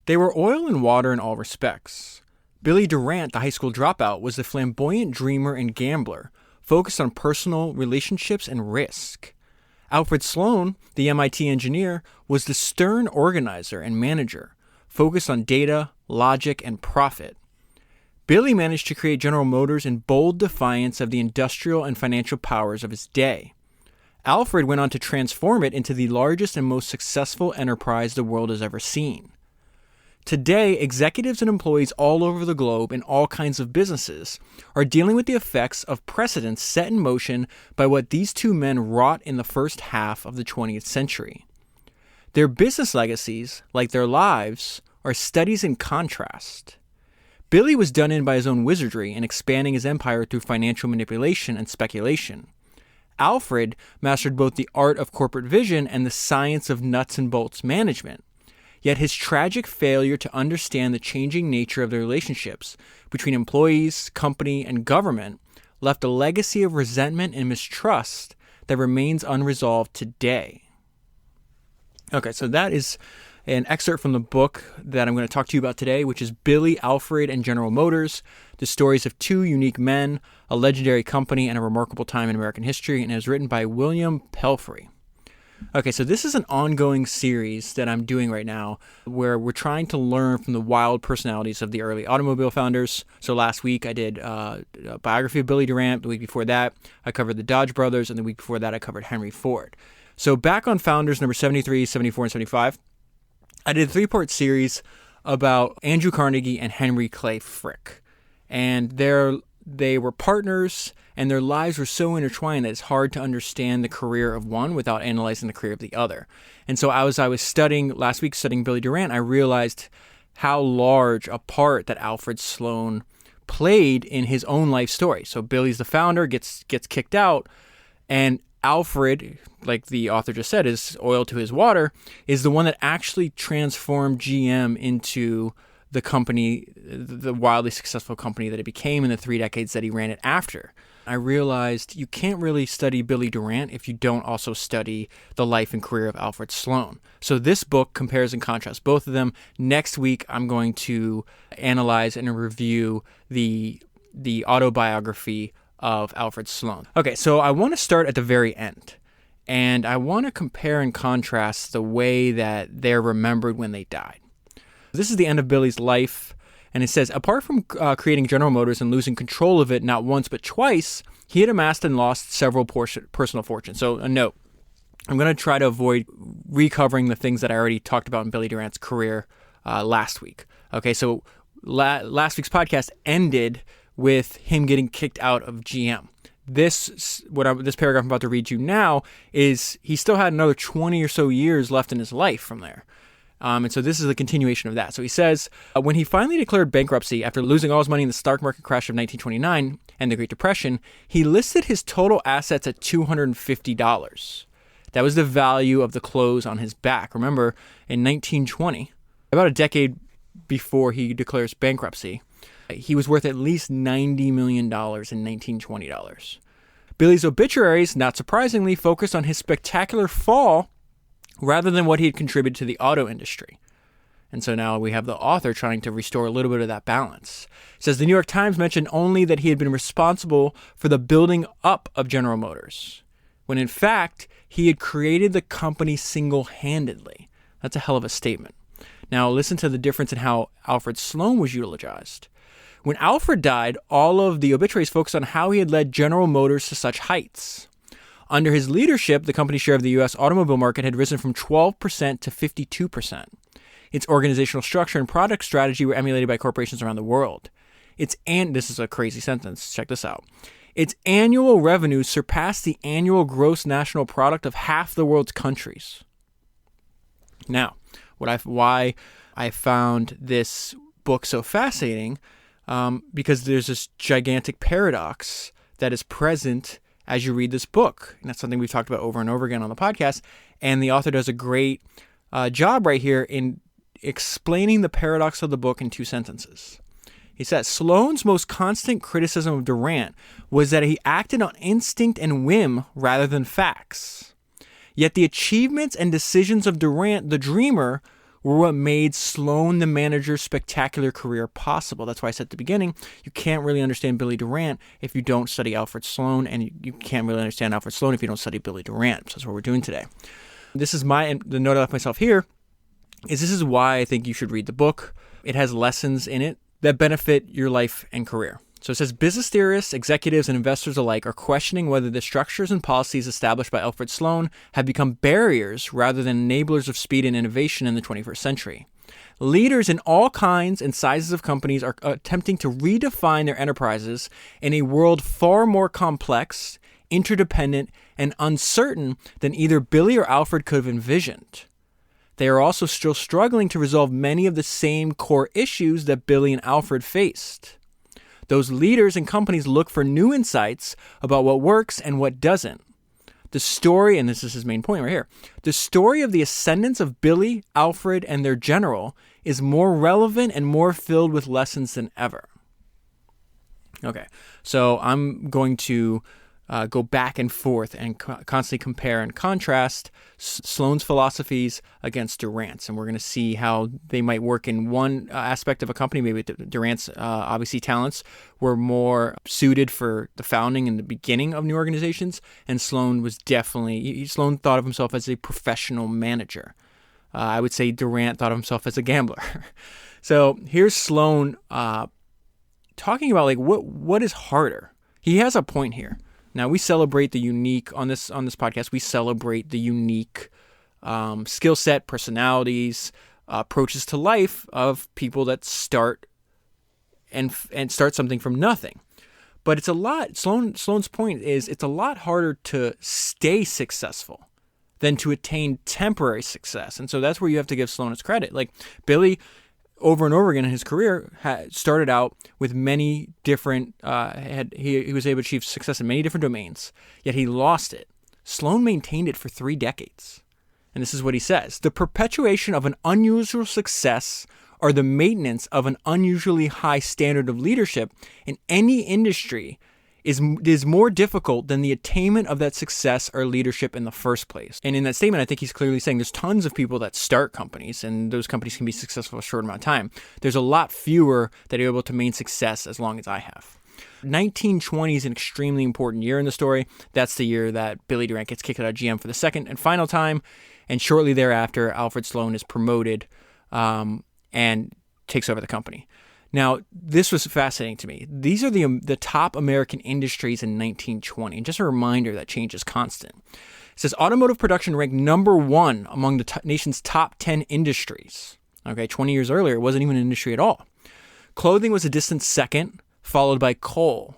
They were oil and water in all respects. Billy Durant, the high school dropout, was the flamboyant dreamer and gambler, focused on personal relationships and risk. Alfred Sloan, the MIT engineer, was the stern organizer and manager, focused on data, logic, and profit. Billy managed to create General Motors in bold defiance of the industrial and financial powers of his day. Alfred went on to transform it into the largest and most successful enterprise the world has ever seen. Today, executives and employees all over the globe in all kinds of businesses are dealing with the effects of precedents set in motion by what these two men wrought in the first half of the 20th century. Their business legacies, like their lives, are studies in contrast. Billy was done in by his own wizardry in expanding his empire through financial manipulation and speculation. Alfred mastered both the art of corporate vision and the science of nuts and bolts management. Yet his tragic failure to understand the changing nature of the relationships between employees, company, and government left a legacy of resentment and mistrust that remains unresolved today. Okay, so that is an excerpt from the book that I'm going to talk to you about today, which is Billy, Alfred, and General Motors, the stories of two unique men, a legendary company, and a remarkable time in American history, and it was written by William Pelfrey. Okay, so this is an ongoing series that I'm doing right now where we're trying to learn from the wild personalities of the early automobile founders. So last week I did a biography of Billy Durant. The week before that, I covered the Dodge brothers. And the week before that, I covered Henry Ford. So back on Founders number 73, 74, and 75, I did a 3-part series about Andrew Carnegie and Henry Clay Frick. And they were partners, and their lives were so intertwined that it's hard to understand the career of one without analyzing the career of the other. And so as I was studying Billy Durant, I realized how large a part that Alfred Sloan played in his own life story. So Billy's the founder, gets kicked out, and Alfred, like the author just said, is oil to his water, is the one that actually transformed GM into the company, the wildly successful company that it became in the 3 decades that he ran it after. I realized you can't really study Billy Durant if you don't also study the life and career of Alfred Sloan. So this book compares and contrasts both of them. Next week, I'm going to analyze and review the autobiography of Alfred Sloan. Okay, so I want to start at the very end. And I want to compare and contrast the way that they're remembered when they died. This is the end of Billy's life, and it says, apart from creating General Motors and losing control of it not once but twice, he had amassed and lost several personal fortunes. So a note, I'm going to try to avoid recovering the things that I already talked about in Billy Durant's career last week. Okay, so last week's podcast ended with him getting kicked out of GM. This paragraph I'm about to read to you now is he still had another 20 or so years left in his life from there. And so this is the continuation of that. So he says, when he finally declared bankruptcy after losing all his money in the stock market crash of 1929 and the Great Depression, he listed his total assets at $250. That was the value of the clothes on his back. Remember, in 1920, about a decade before he declares bankruptcy, he was worth at least $90 million in 1920 dollars. Billy's obituaries, not surprisingly, focused on his spectacular fall rather than what he had contributed to the auto industry. And so now we have the author trying to restore a little bit of that balance. It says the New York Times mentioned only that he had been responsible for the building up of General Motors, when in fact, he had created the company single-handedly. That's a hell of a statement. Now listen to the difference in how Alfred Sloan was eulogized. When Alfred died, all of the obituaries focused on how he had led General Motors to such heights. Under his leadership, the company's share of the U.S. automobile market had risen from 12% to 52%. Its organizational structure and product strategy were emulated by corporations around the world. This is a crazy sentence. Check this out. Its annual revenues surpassed the annual gross national product of half the world's countries. Now, why I found this book so fascinating, because there's this gigantic paradox that is present as you read this book. And that's something we've talked about over and over again on the podcast. And the author does a great job right here in explaining the paradox of the book in 2 sentences. He says, Sloan's most constant criticism of Durant was that he acted on instinct and whim rather than facts. Yet the achievements and decisions of Durant, the dreamer, were what made Sloan the manager's spectacular career possible. That's why I said at the beginning, you can't really understand Billy Durant if you don't study Alfred Sloan, and you can't really understand Alfred Sloan if you don't study Billy Durant. So that's what we're doing today. This is the note I left myself here, this is why I think you should read the book. It has lessons in it that benefit your life and career. So it says, business theorists, executives, and investors alike are questioning whether the structures and policies established by Alfred Sloan have become barriers rather than enablers of speed and innovation in the 21st century. Leaders in all kinds and sizes of companies are attempting to redefine their enterprises in a world far more complex, interdependent, and uncertain than either Billy or Alfred could have envisioned. They are also still struggling to resolve many of the same core issues that Billy and Alfred faced. Those leaders and companies look for new insights about what works and what doesn't. The story, and this is his main point right here, the story of the ascendance of Billy, Alfred, and their general is more relevant and more filled with lessons than ever. Okay, so I'm going to go back and forth and constantly compare and contrast Sloan's philosophies against Durant's. And we're going to see how they might work in one aspect of a company. Maybe Durant's obviously talents were more suited for the founding and the beginning of new organizations. And Sloan was Sloan thought of himself as a professional manager. I would say Durant thought of himself as a gambler. So here's Sloan talking about what is harder. He has a point here. Now, we celebrate the unique, on this podcast, we celebrate the unique skill set, personalities, approaches to life of people that start and start something from nothing. But it's a lot, Sloan's point is, it's a lot harder to stay successful than to attain temporary success. And so that's where you have to give Sloan his credit. Like Billy, over and over again in his career, started out with many different, he was able to achieve success in many different domains, yet he lost it. Sloan maintained it for 3 decades. And this is what he says: the perpetuation of an unusual success or the maintenance of an unusually high standard of leadership in any industry is more difficult than the attainment of that success or leadership in the first place. And in that statement, I think he's clearly saying there's tons of people that start companies, and those companies can be successful for a short amount of time. There's a lot fewer that are able to maintain success as long as I have. 1920 is an extremely important year in the story. That's the year that Billy Durant gets kicked out of GM for the second and final time. And shortly thereafter, Alfred Sloan is promoted and takes over the company. Now, this was fascinating to me. These are the top American industries in 1920. And just a reminder that change is constant. It says automotive production ranked number 1 among the nation's top 10 industries. Okay, 20 years earlier, it wasn't even an industry at all. Clothing was a distant second, followed by coal.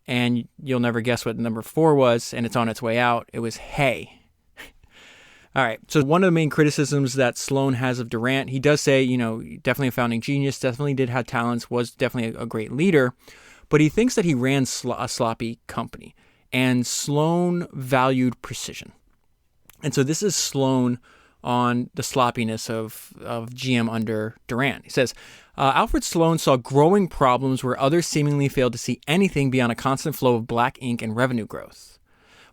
And you'll never guess what number 4 was, and it's on its way out. It was hay. All right, so one of the main criticisms that Sloan has of Durant, he does say, definitely a founding genius, definitely did have talents, was definitely a great leader, but he thinks that he ran a sloppy company, and Sloan valued precision. And so this is Sloan on the sloppiness of GM under Durant. He says, Alfred Sloan saw growing problems where others seemingly failed to see anything beyond a constant flow of black ink and revenue growth.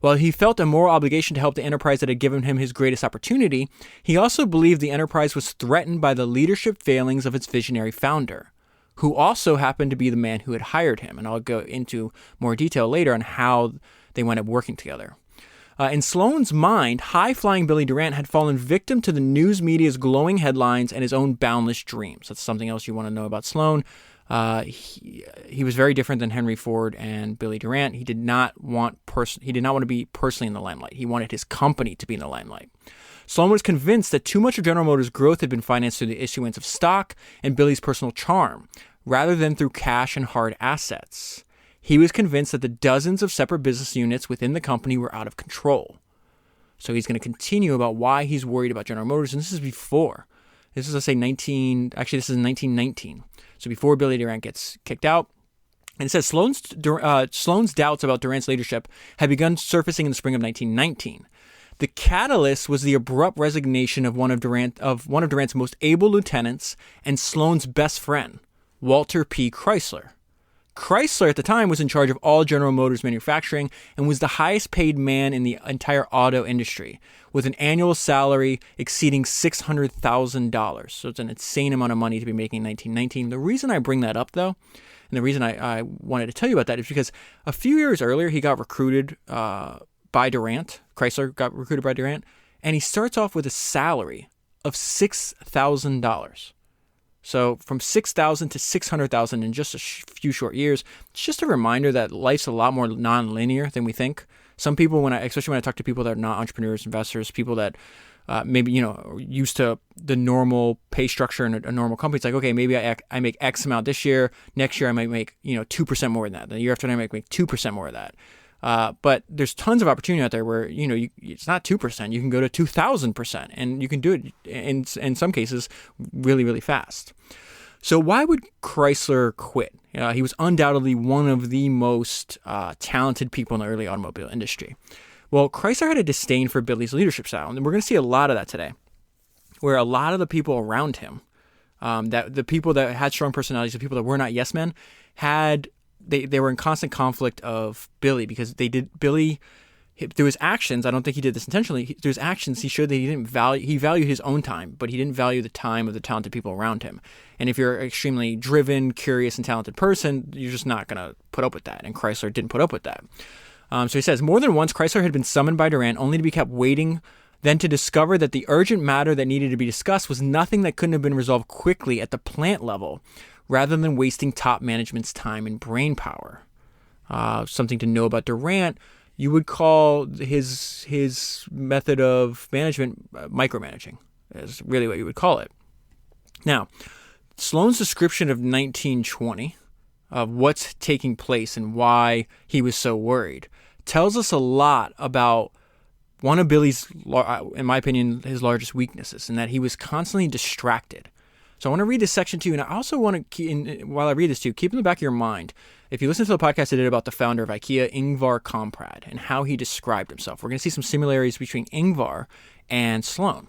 While he felt a moral obligation to help the enterprise that had given him his greatest opportunity, he also believed the enterprise was threatened by the leadership failings of its visionary founder, who also happened to be the man who had hired him. And I'll go into more detail later on how they wound up working together. In Sloan's mind, high-flying Billy Durant had fallen victim to the news media's glowing headlines and his own boundless dreams. That's something else you want to know about Sloan. He was very different than Henry Ford and Billy Durant. He did not want to be personally in the limelight. He wanted his company to be in the limelight. Sloan was convinced that too much of General Motors' growth had been financed through the issuance of stock and Billy's personal charm, rather than through cash and hard assets. He was convinced that the dozens of separate business units within the company were out of control. So he's going to continue about why he's worried about General Motors, and this is before. This is, let's say, this is 1919. So before Billy Durant gets kicked out. And it says Sloan's doubts about Durant's leadership had begun surfacing in the spring of 1919. The catalyst was the abrupt resignation of one of Durant's most able lieutenants and Sloan's best friend, Walter P. Chrysler. Chrysler at the time was in charge of all General Motors manufacturing and was the highest paid man in the entire auto industry, with an annual salary exceeding $600,000. So it's an insane amount of money to be making in 1919. The reason I bring that up, though, and the reason I wanted to tell you about that is because a few years earlier, he got recruited by Durant. Chrysler got recruited by Durant, and he starts off with a salary of $6,000. So from $6,000 to $600,000 in just a few short years. It's just a reminder that life's a lot more non-linear than we think. Some people, especially when I talk to people that are not entrepreneurs, investors, people that maybe used to the normal pay structure in a normal company, it's like, okay, maybe I make X amount this year. Next year I might make 2% more than that. The year after that I might make 2% more of that. But there's tons of opportunity out there where, it's not 2%. You can go to 2,000%, and you can do it in some cases really, really fast. So why would Chrysler quit? He was undoubtedly one of the most talented people in the early automobile industry. Well, Chrysler had a disdain for Billy's leadership style, and we're going to see a lot of that today, where a lot of the people around him, that the people that had strong personalities, the people that were not yes men, they were in constant conflict of Billy, because through his actions, I don't think he did this intentionally, through his actions, he showed that he valued his own time, but he didn't value the time of the talented people around him. And if you're an extremely driven, curious, and talented person, you're just not going to put up with that. And Chrysler didn't put up with that. So he says, more than once, Chrysler had been summoned by Durant only to be kept waiting, then to discover that the urgent matter that needed to be discussed was nothing that couldn't have been resolved quickly at the plant level, rather than wasting top management's time and brain power. Something to know about Durant, you would call his method of management micromanaging, is really what you would call it. Now, Sloan's description of 1920, of what's taking place and why he was so worried, tells us a lot about one of Billy's, in my opinion, his largest weaknesses, and that he was constantly distracted. So I want to read this section to you, and I also want to, while I read this to you, keep in the back of your mind, if you listen to the podcast I did about the founder of IKEA, Ingvar Kamprad, and how he described himself. We're going to see some similarities between Ingvar and Sloan.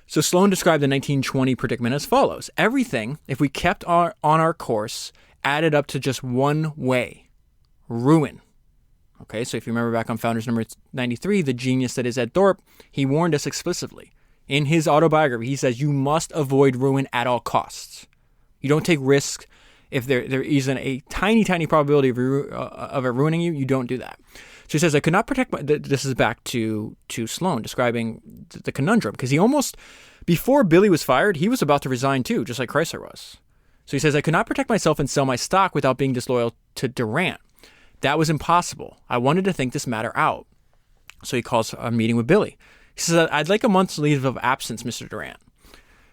So Sloan described the 1920 predicament as follows. Everything, if we kept on our course, added up to just one way: ruin. Okay, so if you remember back on Founders number 93, the genius that is Ed Thorpe, he warned us explicitly. In his autobiography, he says you must avoid ruin at all costs. You don't take risks. If there isn't a tiny, tiny probability of it ruining you, you don't do that. So he says, I could not protect this is back to Sloan describing the conundrum, because he almost, before Billy was fired, he was about to resign too, just like Chrysler was. So he says, I could not protect myself and sell my stock without being disloyal to Durant. That was impossible. I wanted to think this matter out. So he calls a meeting with Billy. He says, I'd like a month's leave of absence, Mr. Durant.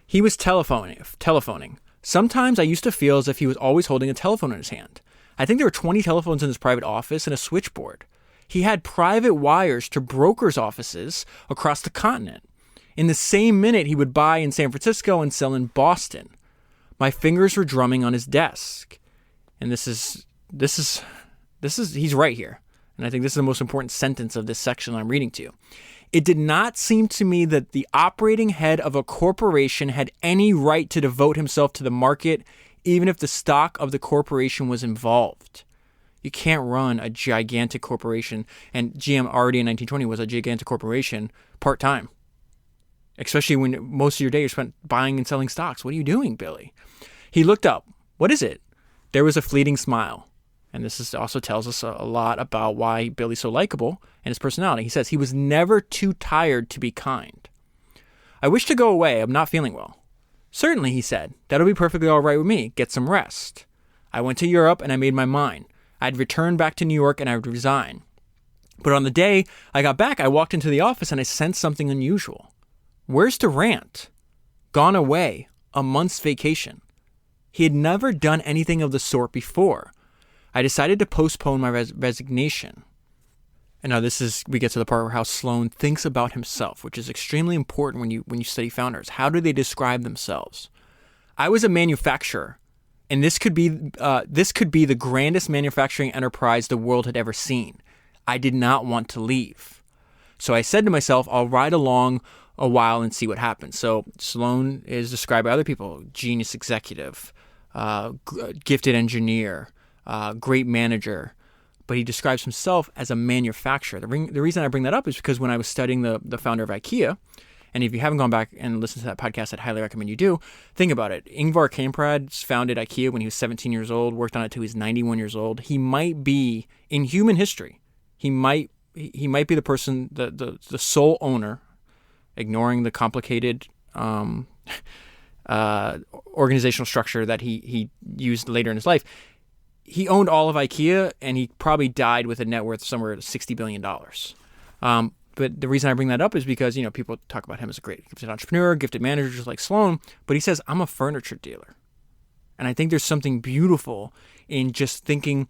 He was telephoning. Sometimes I used to feel as if he was always holding a telephone in his hand. I think there were 20 telephones in his private office and a switchboard. He had private wires to brokers' offices across the continent. In the same minute, he would buy in San Francisco and sell in Boston. My fingers were drumming on his desk. And this is he's right here. And I think this is the most important sentence of this section I'm reading to you. It did not seem to me that the operating head of a corporation had any right to devote himself to the market, even if the stock of the corporation was involved. You can't run a gigantic corporation, and GM already in 1920 was a gigantic corporation part-time, especially when most of your day you're spent buying and selling stocks. What are you doing, Billy? He looked up. What is it? There was a fleeting smile. And this also tells us a lot about why Billy's so likable and his personality. He says he was never too tired to be kind. I wish to go away. I'm not feeling well. Certainly, he said. That'll be perfectly all right with me. Get some rest. I went to Europe and I made my mind. I'd return back to New York and I would resign. But on the day I got back, I walked into the office and I sensed something unusual. Where's Durant? Gone away. A month's vacation. He had never done anything of the sort before. I decided to postpone my resignation. And now we get to the part where how Sloan thinks about himself, which is extremely important when you study founders. How do they describe themselves? I was a manufacturer, and this could be the grandest manufacturing enterprise the world had ever seen. I did not want to leave. So I said to myself, I'll ride along a while and see what happens. So Sloan is described by other people: genius executive, gifted engineer, great manager, but he describes himself as a manufacturer. The reason I bring that up is because when I was studying the founder of IKEA, and if you haven't gone back and listened to that podcast, I'd highly recommend you do. Think about it. Ingvar Kamprad founded IKEA when he was 17 years old, worked on it till he was 91 years old. He might be, in human history, he might be the person, the sole owner, ignoring the complicated organizational structure that he used later in his life. He owned all of IKEA, and he probably died with a net worth somewhere at $60 billion. But the reason I bring that up is because, people talk about him as a great gifted entrepreneur, gifted manager, just like Sloan, but he says, I'm a furniture dealer. And I think there's something beautiful in just thinking,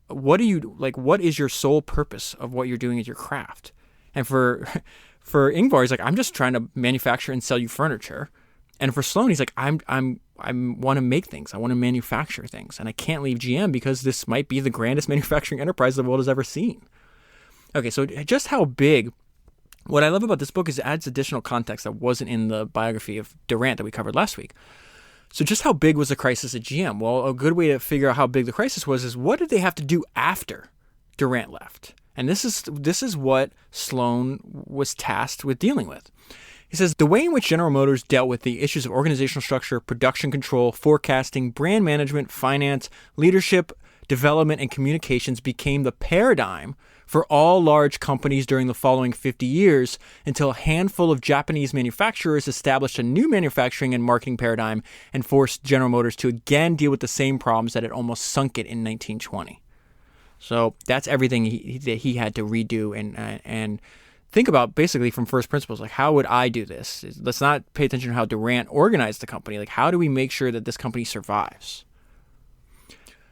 what is your sole purpose of what you're doing as your craft? And for Ingvar, he's like, I'm just trying to manufacture and sell you furniture. And for Sloan, he's like, I want to make things. I want to manufacture things. And I can't leave GM because this might be the grandest manufacturing enterprise the world has ever seen. Okay, so just how big. What I love about this book is it adds additional context that wasn't in the biography of Durant that we covered last week. So just how big was the crisis at GM? Well, a good way to figure out how big the crisis was is what did they have to do after Durant left? And this is what Sloan was tasked with dealing with. He says, the way in which General Motors dealt with the issues of organizational structure, production control, forecasting, brand management, finance, leadership, development, and communications became the paradigm for all large companies during the following 50 years until a handful of Japanese manufacturers established a new manufacturing and marketing paradigm and forced General Motors to again deal with the same problems that had almost sunk it in 1920. So that's everything that he had to redo and think about basically from first principles. Like, how would I do this? Let's not pay attention to how Durant organized the company. Like, how do we make sure that this company survives?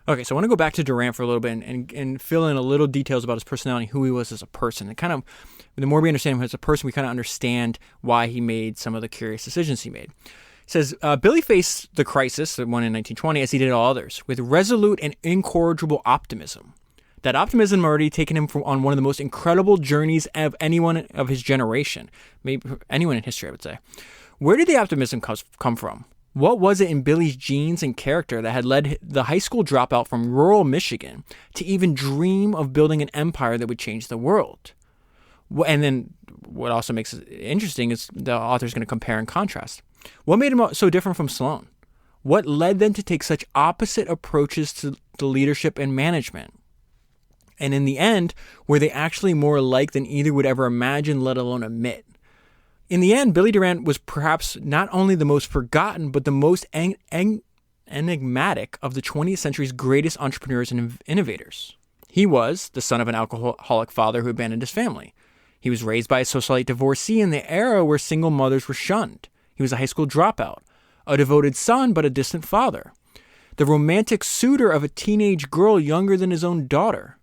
Okay, so I want to go back to Durant for a little bit and fill in a little details about his personality, who he was as a person. And kind of, the more we understand him as a person, we kind of understand why he made some of the curious decisions he made. He says, Billy faced the crisis, the one in 1920, as he did all others, with resolute and incorrigible optimism. That optimism already taken him on one of the most incredible journeys of anyone of his generation, maybe anyone in history, I would say. Where did the optimism come from? What was it in Billy's genes and character that had led the high school dropout from rural Michigan to even dream of building an empire that would change the world? And then what also makes it interesting is the author's going to compare and contrast. What made him so different from Sloan? What led them to take such opposite approaches to leadership and management? And in the end, were they actually more alike than either would ever imagine, let alone admit? In the end, Billy Durant was perhaps not only the most forgotten, but the most enigmatic of the 20th century's greatest entrepreneurs and innovators. He was the son of an alcoholic father who abandoned his family. He was raised by a socialite divorcee in the era where single mothers were shunned. He was a high school dropout, a devoted son but a distant father, the romantic suitor of a teenage girl younger than his own daughter,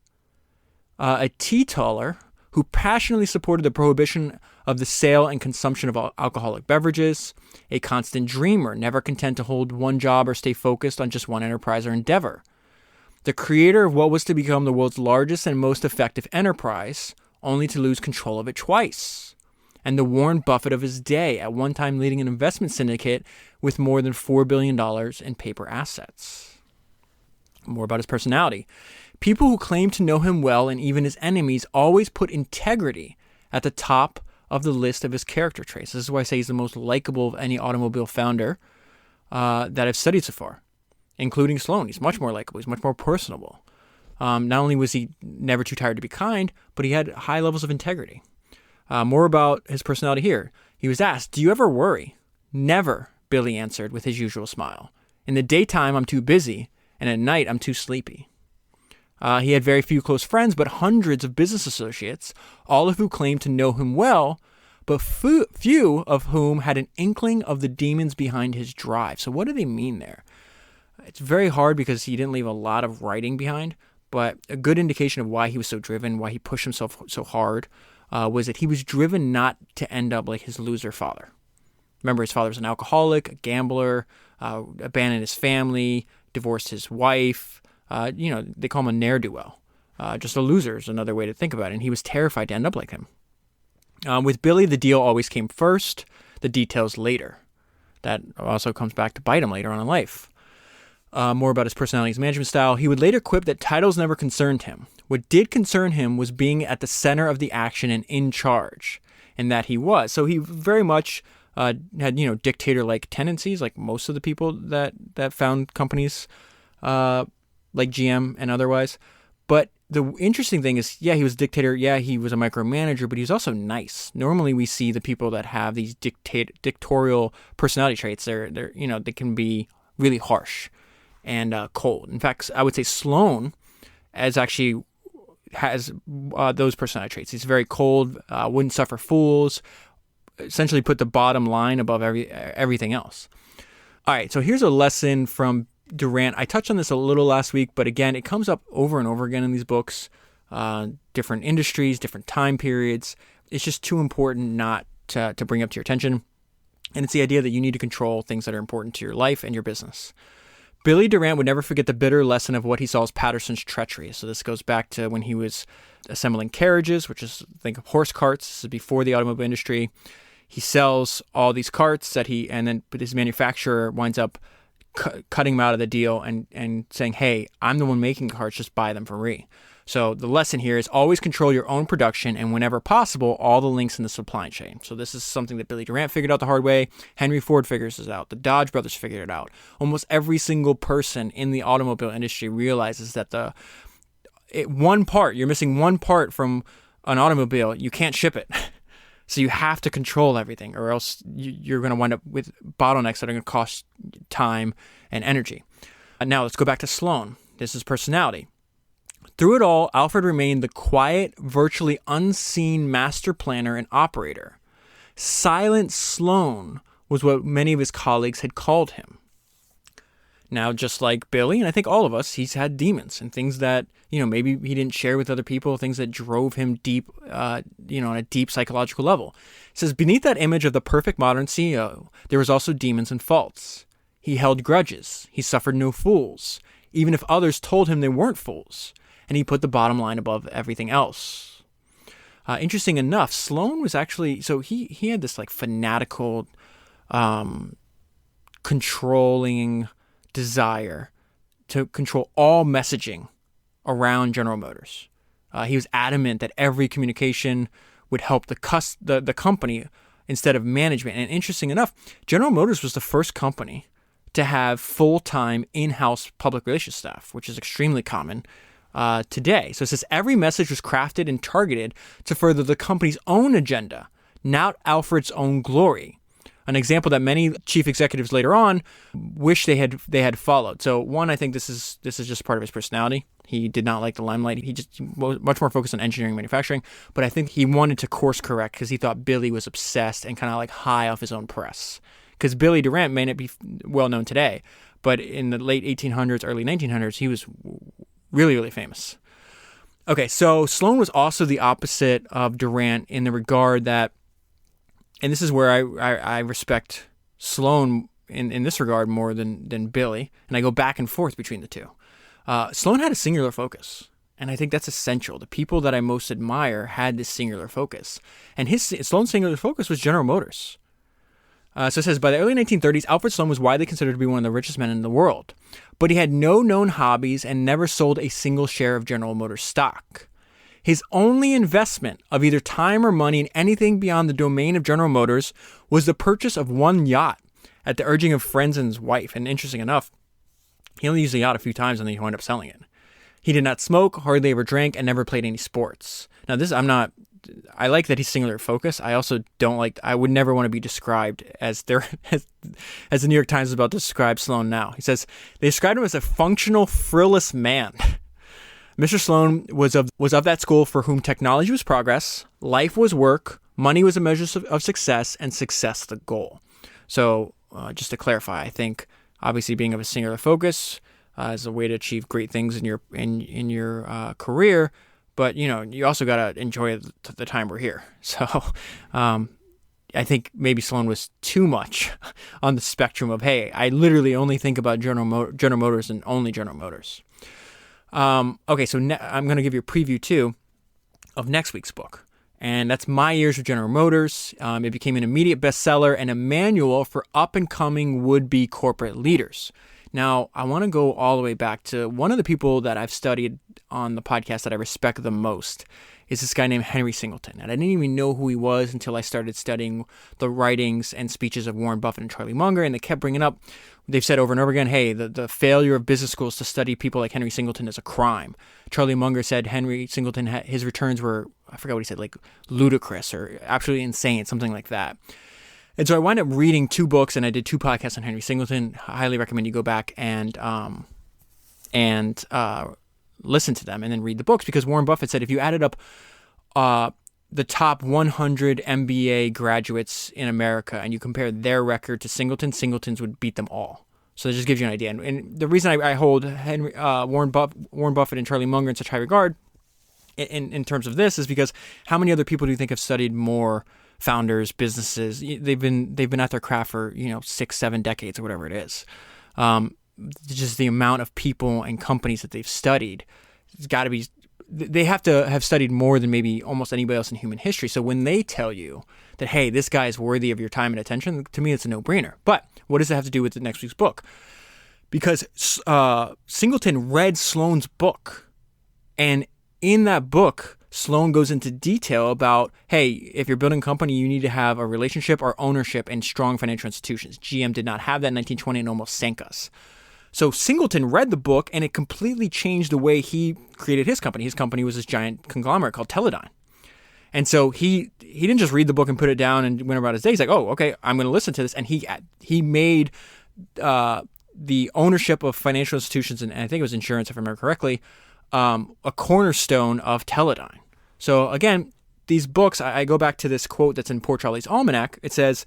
a teetotaler who passionately supported the prohibition of the sale and consumption of alcoholic beverages, a constant dreamer, never content to hold one job or stay focused on just one enterprise or endeavor, the creator of what was to become the world's largest and most effective enterprise, only to lose control of it twice, and the Warren Buffett of his day, at one time leading an investment syndicate with more than $4 billion in paper assets. More about his personality. People who claim to know him well, and even his enemies, always put integrity at the top of the list of his character traits. This is why I say he's the most likable of any automobile founder that I've studied so far, including Sloan. He's much more likable. He's much more personable. Not only was he never too tired to be kind, but he had high levels of integrity. More about his personality here. He was asked, "Do you ever worry?" "Never," Billy answered with his usual smile. "In the daytime, I'm too busy, and at night, I'm too sleepy." He had very few close friends, but hundreds of business associates, all of who claimed to know him well, but few of whom had an inkling of the demons behind his drive. So what do they mean there? It's very hard because he didn't leave a lot of writing behind, but a good indication of why he was so driven, why he pushed himself so hard, was that he was driven not to end up like his loser father. Remember, his father was an alcoholic, a gambler, abandoned his family, divorced his wife. They call him a ne'er-do-well. Just a loser is another way to think about it. And he was terrified to end up like him. With Billy, the deal always came first, the details later. That also comes back to bite him later on in life. more about his personality and management style. He would later quip that titles never concerned him. What did concern him was being at the center of the action and in charge, and that he was. So he very much had, dictator-like tendencies, like most of the people that found companies like GM and otherwise. But the interesting thing is, yeah, he was a dictator. Yeah, he was a micromanager, but he was also nice. Normally, we see the people that have these dictatorial personality traits. They can be really harsh and cold. In fact, I would say Sloan has those personality traits. He's very cold, wouldn't suffer fools, essentially put the bottom line above everything else. All right, so here's a lesson from Durant. I touched on this a little last week, but again, it comes up over and over again in these books, different industries, different time periods. It's just too important not to bring up to your attention. And it's the idea that you need to control things that are important to your life and your business. Billy Durant would never forget the bitter lesson of what he saw as Patterson's treachery. So this goes back to when he was assembling carriages, which is, think of horse carts. This is before the automobile industry. He sells all these carts and then his manufacturer winds up cutting him out of the deal and saying, hey, I'm the one making the carts, just buy them for free. So the lesson here is always control your own production and whenever possible, all the links in the supply chain. So this is something that Billy Durant figured out the hard way. Henry Ford figures this out. The Dodge brothers figured it out. Almost every single person in the automobile industry realizes that you're missing one part from an automobile, you can't ship it. So you have to control everything, or else you're going to wind up with bottlenecks that are going to cost time and energy. Now let's go back to Sloan. This is personality. Through it all, Alfred remained the quiet, virtually unseen master planner and operator. Silent Sloan was what many of his colleagues had called him. Now, just like Billy, and I think all of us, he's had demons and things that, maybe he didn't share with other people, things that drove him deep, on a deep psychological level. It says, beneath that image of the perfect modern CEO, there was also demons and faults. He held grudges. He suffered no fools, even if others told him they weren't fools. And he put the bottom line above everything else. Interesting enough, Sloan was actually, so he had this like fanatical, controlling desire to control all messaging around General Motors. He was adamant that every communication would help the company instead of management. And interesting enough, General Motors was the first company to have full-time in-house public relations staff, which is extremely common today. So it says every message was crafted and targeted to further the company's own agenda, not Alfred's own glory. An example that many chief executives later on wish they had followed. So one, I think this is just part of his personality. He did not like the limelight. He just was much more focused on engineering and manufacturing. But I think he wanted to course correct because he thought Billy was obsessed and kind of like high off his own press. Because Billy Durant may not be well known today, but in the late 1800s, early 1900s, he was really, really famous. Okay, so Sloan was also the opposite of Durant in the regard that, and this is where I respect Sloan in this regard more than Billy, and I go back and forth between the two. Sloan had a singular focus, and I think that's essential. The people that I most admire had this singular focus, and Sloan's singular focus was General Motors. So it says, by the early 1930s, Alfred Sloan was widely considered to be one of the richest men in the world, but he had no known hobbies and never sold a single share of General Motors stock. His only investment of either time or money in anything beyond the domain of General Motors was the purchase of one yacht at the urging of friends and his wife. And interesting enough, he only used the yacht a few times and then he wound up selling it. He did not smoke, hardly ever drank, and never played any sports. Now I like that he's singular focused. I also I would never want to be described as the New York Times is about to describe Sloan now. He says, they described him as a functional, frivolous man. Mr. Sloan was of that school for whom technology was progress, life was work, money was a measure of success, and success the goal. So just to clarify, I think obviously being of a singular focus is a way to achieve great things in your career, but you also got to enjoy the time we're here. So I think maybe Sloan was too much on the spectrum of, hey, I literally only think about General Motors and only General Motors. Okay, so I'm going to give you a preview too of next week's book, and that's My Years with General Motors. It became an immediate bestseller and a manual for up-and-coming would-be corporate leaders. Now, I want to go all the way back to one of the people that I've studied on the podcast that I respect the most is this guy named Henry Singleton. And I didn't even know who he was until I started studying the writings and speeches of Warren Buffett and Charlie Munger, and they kept bringing up, they've said over and over again, hey, the failure of business schools to study people like Henry Singleton is a crime. Charlie Munger said Henry Singleton, his returns were, I forgot what he said, like ludicrous or absolutely insane, something like that. And so I wound up reading 2 books, and I did 2 podcasts on Henry Singleton. I highly recommend you go back and listen to them and then read the books, because Warren Buffett said if you added up the top 100 MBA graduates in America and you compare their record to Singleton's would beat them all. So that just gives you an idea. And the reason I hold Warren Buffett and Charlie Munger in such high regard in terms of this is because how many other people do you think have studied more founders, businesses? They've been at their craft for 6-7 decades or whatever it is. Just the amount of people and companies that they've studied, it's got to be. They have to have studied more than maybe almost anybody else in human history. So when they tell you that, hey, this guy is worthy of your time and attention, to me, it's a no-brainer. But what does it have to do with the next week's book? Because Singleton read Sloan's book, and in that book, Sloan goes into detail about, hey, if you're building a company, you need to have a relationship or ownership in strong financial institutions. GM did not have that in 1920 and almost sank us. So Singleton read the book, and it completely changed the way he created his company. His company was this giant conglomerate called Teledyne. And so he didn't just read the book and put it down and went about his day. He's like, oh, okay, I'm going to listen to this. And he made the ownership of financial institutions, and I think it was insurance, if I remember correctly, a cornerstone of Teledyne. So again, these books, I go back to this quote that's in Poor Charlie's Almanac. It says,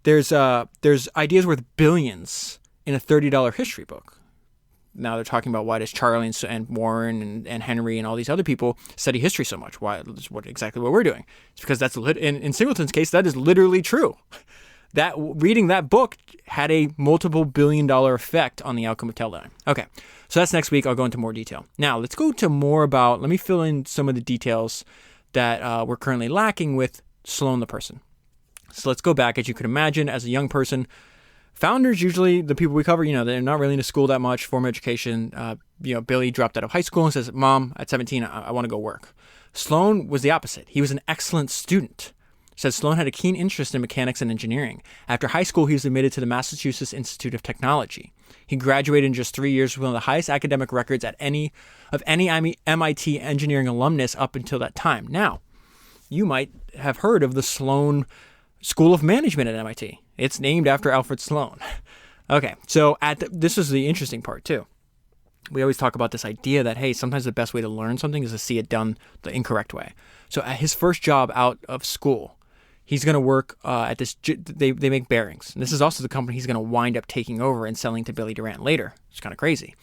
there's ideas worth billions in a $30 history book. Now they're talking about why does Charlie and Warren and Henry and all these other people study history so much? Why? Exactly what we're doing. It's because that's in Singleton's case, that is literally true. That reading that book had a multiple billion-dollar effect on the outcome of Teledyne. Okay, so that's next week. I'll go into more detail. Now let's go to more about. Let me fill in some of the details that we're currently lacking with Sloan the person. So let's go back. As you could imagine, as a young person, founders, usually the people we cover, they're not really into school that much, formal education. Billy dropped out of high school and says, Mom, at 17, I want to go work. Sloan was the opposite. He was an excellent student. Says Sloan had a keen interest in mechanics and engineering. After high school, he was admitted to the Massachusetts Institute of Technology. He graduated in just 3 years with one of the highest academic records of any MIT engineering alumnus up until that time. Now, you might have heard of the Sloan School of Management at MIT. It's named after Alfred Sloan. Okay, so this is the interesting part too. We always talk about this idea that, hey, sometimes the best way to learn something is to see it done the incorrect way. So at his first job out of school, he's going to work at this, they make bearings. And this is also the company he's going to wind up taking over and selling to Billy Durant later. It's kind of crazy.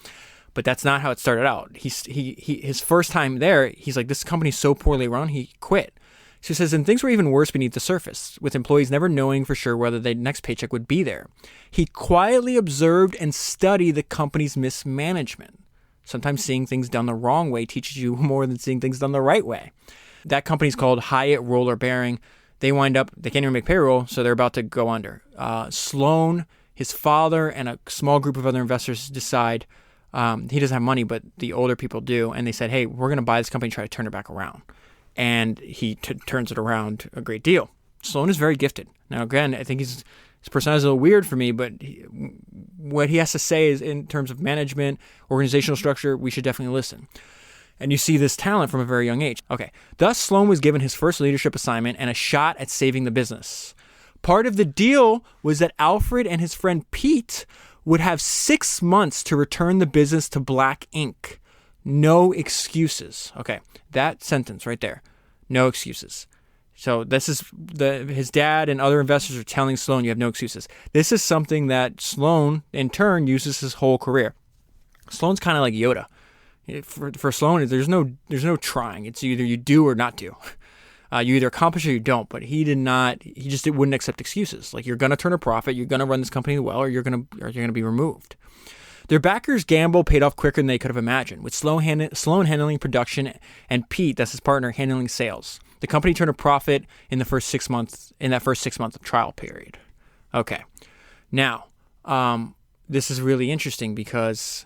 But that's not how it started out. His first time there, he's like, this company's so poorly run, he quit. So he says, and things were even worse beneath the surface, with employees never knowing for sure whether their next paycheck would be there. He quietly observed and studied the company's mismanagement. Sometimes seeing things done the wrong way teaches you more than seeing things done the right way. That company's called Hyatt Roller Bearing. They can't even make payroll, so they're about to go under. Sloan, his father, and a small group of other investors decide he doesn't have money, but the older people do, and they said, hey, we're going to buy this company and try to turn it back around. And he turns it around a great deal. Sloan is very gifted. Now, again, I think his personality is a little weird for me, but what he has to say is in terms of management, organizational structure, we should definitely listen. And you see this talent from a very young age. Okay, thus Sloan was given his first leadership assignment and a shot at saving the business. Part of the deal was that Alfred and his friend Pete would have 6 months to return the business to black ink. No excuses. Okay, that sentence right there. No excuses. So this is his dad and other investors are telling Sloan, you have no excuses. This is something that Sloan, in turn, uses his whole career. Sloan's kind of like Yoda. For Sloan, there's no trying. It's either you do or not do. You either accomplish or you don't. But he just wouldn't accept excuses. Like, you're going to turn a profit, you're going to run this company well, or you're going to be removed. Their backers' gamble paid off quicker than they could have imagined, with Sloan handling production and Pete, that's his partner, handling sales. The company turned a profit in that first 6 months of trial period. Okay. Now, this is really interesting because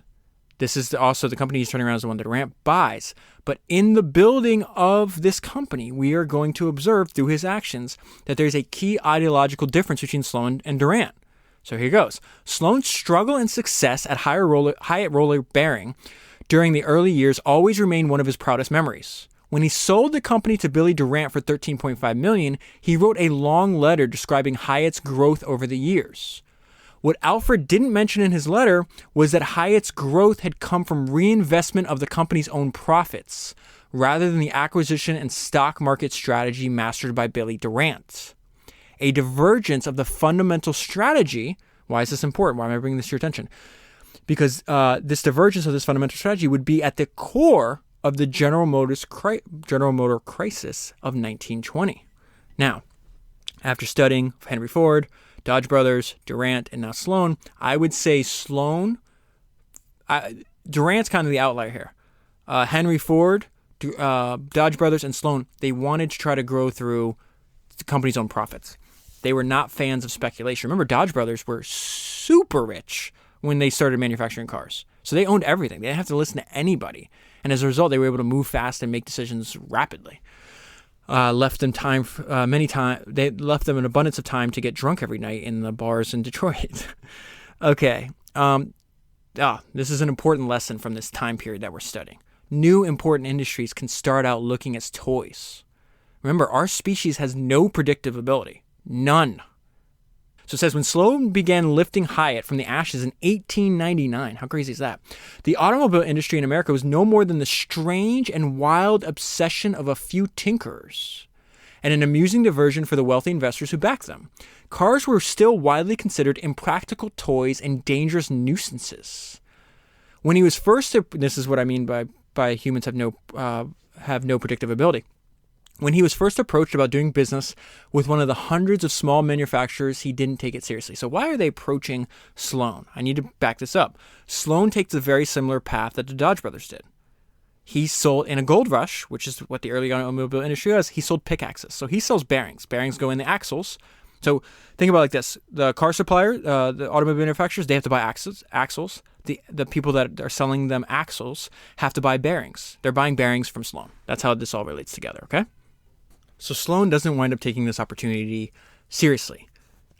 this is also the company he's turning around is the one that Durant buys. But in the building of this company, we are going to observe through his actions that there's a key ideological difference between Sloan and Durant. So here goes. Sloan's struggle and success at Hyatt Roller Bearing during the early years always remained one of his proudest memories. When he sold the company to Billy Durant for $13.5 million, he wrote a long letter describing Hyatt's growth over the years. What Alfred didn't mention in his letter was that Hyatt's growth had come from reinvestment of the company's own profits, rather than the acquisition and stock market strategy mastered by Billy Durant. A divergence of the fundamental strategy. Why is this important? Why am I bringing this to your attention? Because this divergence of this fundamental strategy would be at the core of the General Motor crisis of 1920. Now, after studying Henry Ford, Dodge Brothers, Durant, and now Sloan, I would say Durant's kind of the outlier here. Henry Ford, Dodge Brothers, and Sloan, they wanted to try to grow through the company's own profits. They were not fans of speculation. Remember, Dodge Brothers were super rich when they started manufacturing cars. So they owned everything. They didn't have to listen to anybody. And as a result, they were able to move fast and make decisions rapidly. Left them They left them an abundance of time to get drunk every night in the bars in Detroit. Okay. This is an important lesson from this time period that we're studying. New important industries can start out looking as toys. Remember, our species has no predictive ability. None. So it says, when Sloan began lifting Hyatt from the ashes in 1899, how crazy is that? The automobile industry in America was no more than the strange and wild obsession of a few tinkerers, and an amusing diversion for the wealthy investors who backed them. Cars were still widely considered impractical toys and dangerous nuisances. When he was first, this is what I mean by humans have no predictive ability. When he was first approached about doing business with one of the hundreds of small manufacturers, he didn't take it seriously. So why are they approaching Sloan? I need to back this up. Sloan takes a very similar path that the Dodge Brothers did. He sold, in a gold rush, which is what the early automobile industry was, he sold pickaxes. So he sells bearings. Bearings go in the axles. So think about it like this. The car supplier, the automobile manufacturers, they have to buy axles. The people that are selling them axles have to buy bearings. They're buying bearings from Sloan. That's how this all relates together, okay? So Sloan doesn't wind up taking this opportunity seriously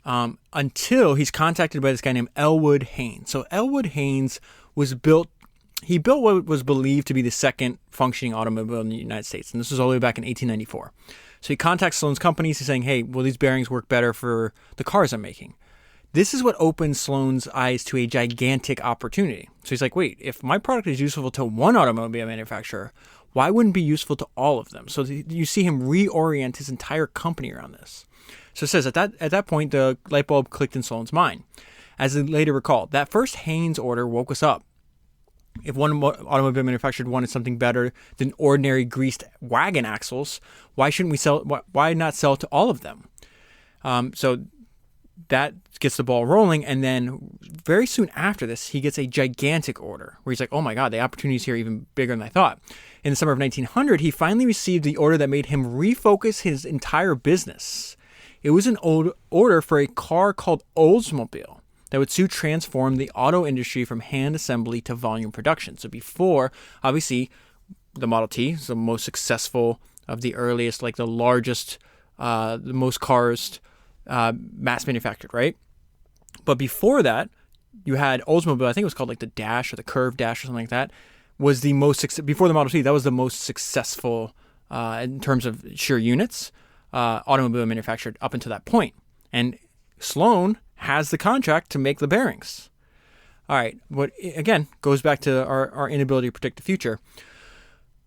until he's contacted by this guy named Elwood Haynes. So Elwood Haynes built what was believed to be the second functioning automobile in the United States. And this was all the way back in 1894. So he contacts Sloan's companies. He's saying, hey, will these bearings work better for the cars I'm making? This is what opens Sloan's eyes to a gigantic opportunity. So he's like, wait, if my product is useful to one automobile manufacturer, why wouldn't it be useful to all of them? So you see him reorient his entire company around this. So it says at that point, the light bulb clicked in Sloan's mind. As he later recalled, that first Haynes order woke us up. If one automobile manufacturer wanted something better than ordinary greased wagon axles, why not sell to all of them? So that gets the ball rolling, and then very soon after this, he gets a gigantic order where he's like, oh my God, the opportunities here are even bigger than I thought. In the summer of 1900, he finally received the order that made him refocus his entire business. It was an old order for a car called Oldsmobile that would soon transform the auto industry from hand assembly to volume production. So before, obviously, the Model T is the most successful of the earliest, like the largest, the most cars mass manufactured, right? But before that, you had Oldsmobile, I think it was called like the Dash or the Curve Dash or something like that, was the most, before the Model T, that was the most successful in terms of sheer units, automobile manufactured up until that point. And Sloan has the contract to make the bearings. All right, what again goes back to our inability to predict the future.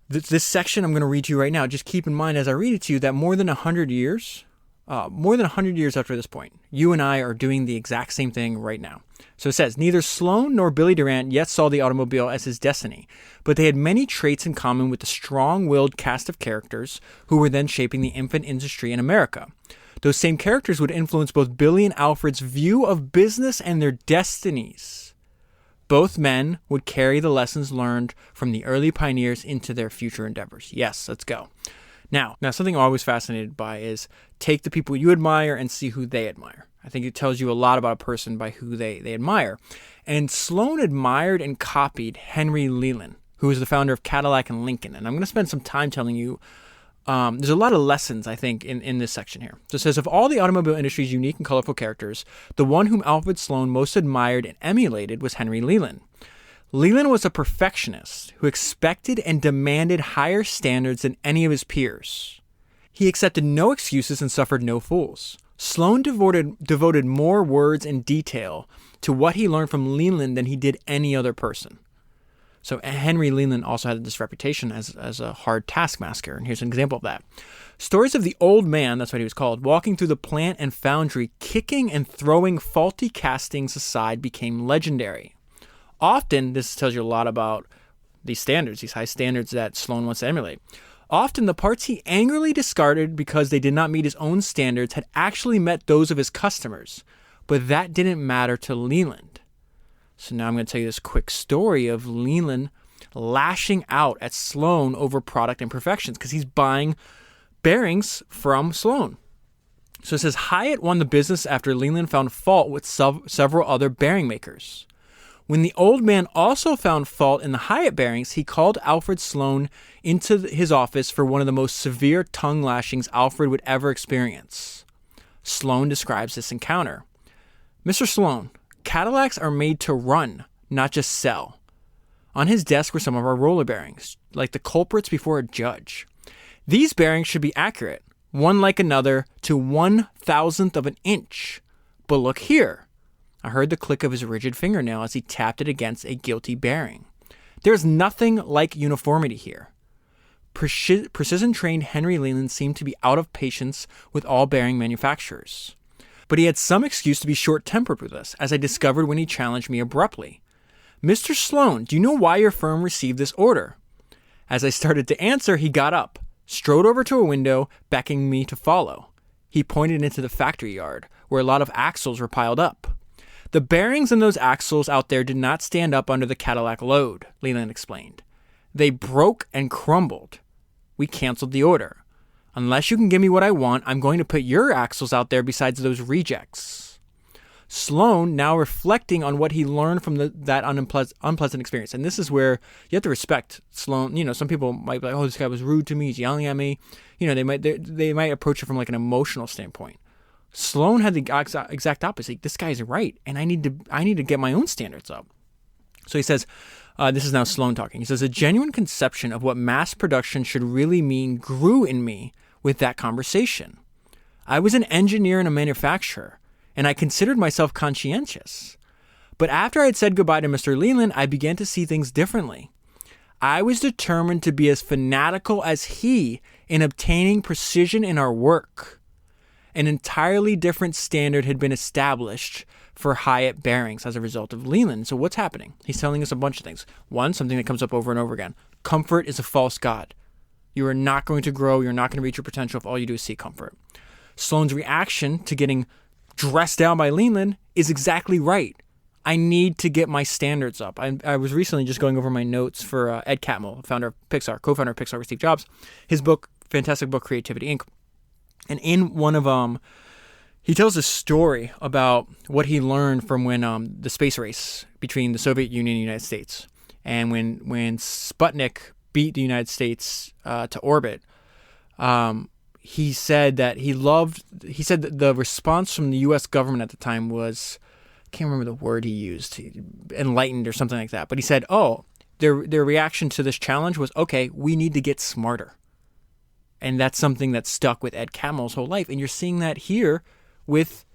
This section I'm going to read to you right now, just keep in mind as I read it to you that more than 100 years after this point, you and I are doing the exact same thing right now. So it says, neither Sloan nor Billy Durant yet saw the automobile as his destiny, but they had many traits in common with the strong-willed cast of characters who were then shaping the infant industry in America. Those same characters would influence both Billy and Alfred's view of business and their destinies. Both men would carry the lessons learned from the early pioneers into their future endeavors. Yes, let's go. Now, something I'm always fascinated by is take the people you admire and see who they admire. I think it tells you a lot about a person by who they admire. And Sloan admired and copied Henry Leland, who was the founder of Cadillac and Lincoln. And I'm going to spend some time telling you, there's a lot of lessons, I think, in this section here. So it says, of all the automobile industry's unique and colorful characters, the one whom Alfred Sloan most admired and emulated was Henry Leland. Leland was a perfectionist who expected and demanded higher standards than any of his peers. He accepted no excuses and suffered no fools. Sloan devoted more words and detail to what he learned from Leland than he did any other person. So Henry Leland also had this reputation as a hard taskmaster, and here's an example of that. Stories of the old man, that's what he was called, walking through the plant and foundry, kicking and throwing faulty castings aside became legendary. Often, this tells you a lot about these standards, these high standards that Sloan wants to emulate. Often, the parts he angrily discarded because they did not meet his own standards had actually met those of his customers, but that didn't matter to Leland. So now I'm going to tell you this quick story of Leland lashing out at Sloan over product imperfections because he's buying bearings from Sloan. So it says, Hyatt won the business after Leland found fault with several other bearing makers. When the old man also found fault in the Hyatt bearings, he called Alfred Sloan into his office for one of the most severe tongue lashings Alfred would ever experience. Sloan describes this encounter. Mr. Sloan, Cadillacs are made to run, not just sell. On his desk were some of our roller bearings, like the culprits before a judge. These bearings should be accurate, one like another, to 1/1000th of an inch. But look here. I heard the click of his rigid fingernail as he tapped it against a guilty bearing. There's nothing like uniformity here. Precision-trained Henry Leland seemed to be out of patience with all bearing manufacturers. But he had some excuse to be short-tempered with us, as I discovered when he challenged me abruptly. Mr. Sloan, do you know why your firm received this order? As I started to answer, he got up, strode over to a window, beckoning me to follow. He pointed into the factory yard, where a lot of axles were piled up. The bearings in those axles out there did not stand up under the Cadillac load, Leland explained. They broke and crumbled. We canceled the order. Unless you can give me what I want, I'm going to put your axles out there besides those rejects. Sloan, now reflecting on what he learned from that unpleasant experience. And this is where you have to respect Sloan. You know, some people might be like, oh, this guy was rude to me. He's yelling at me. You know, they might approach it from like an emotional standpoint. Sloan had the exact opposite. This guy's right, and I need to get my own standards up. So he says, this is now Sloan talking. He says, a genuine conception of what mass production should really mean grew in me with that conversation. I was an engineer and a manufacturer, and I considered myself conscientious. But after I had said goodbye to Mr. Leland, I began to see things differently. I was determined to be as fanatical as he in obtaining precision in our work. An entirely different standard had been established for Hyatt bearings as a result of Leland. So what's happening? He's telling us a bunch of things. One, something that comes up over and over again. Comfort is a false god. You are not going to grow. You're not going to reach your potential if all you do is seek comfort. Sloan's reaction to getting dressed down by Leland is exactly right. I need to get my standards up. I was recently just going over my notes for Ed Catmull, founder of Pixar, co-founder of Pixar with Steve Jobs. His book, fantastic book, Creativity Inc. And in one of them, he tells a story about what he learned from when the space race between the Soviet Union and the United States. And when Sputnik beat the United States to orbit, he said that the response from the U.S. government at the time was, I can't remember the word he used, enlightened or something like that. But he said, their reaction to this challenge was, okay, we need to get smarter. And that's something that stuck with Ed Catmull's whole life. And you're seeing that here with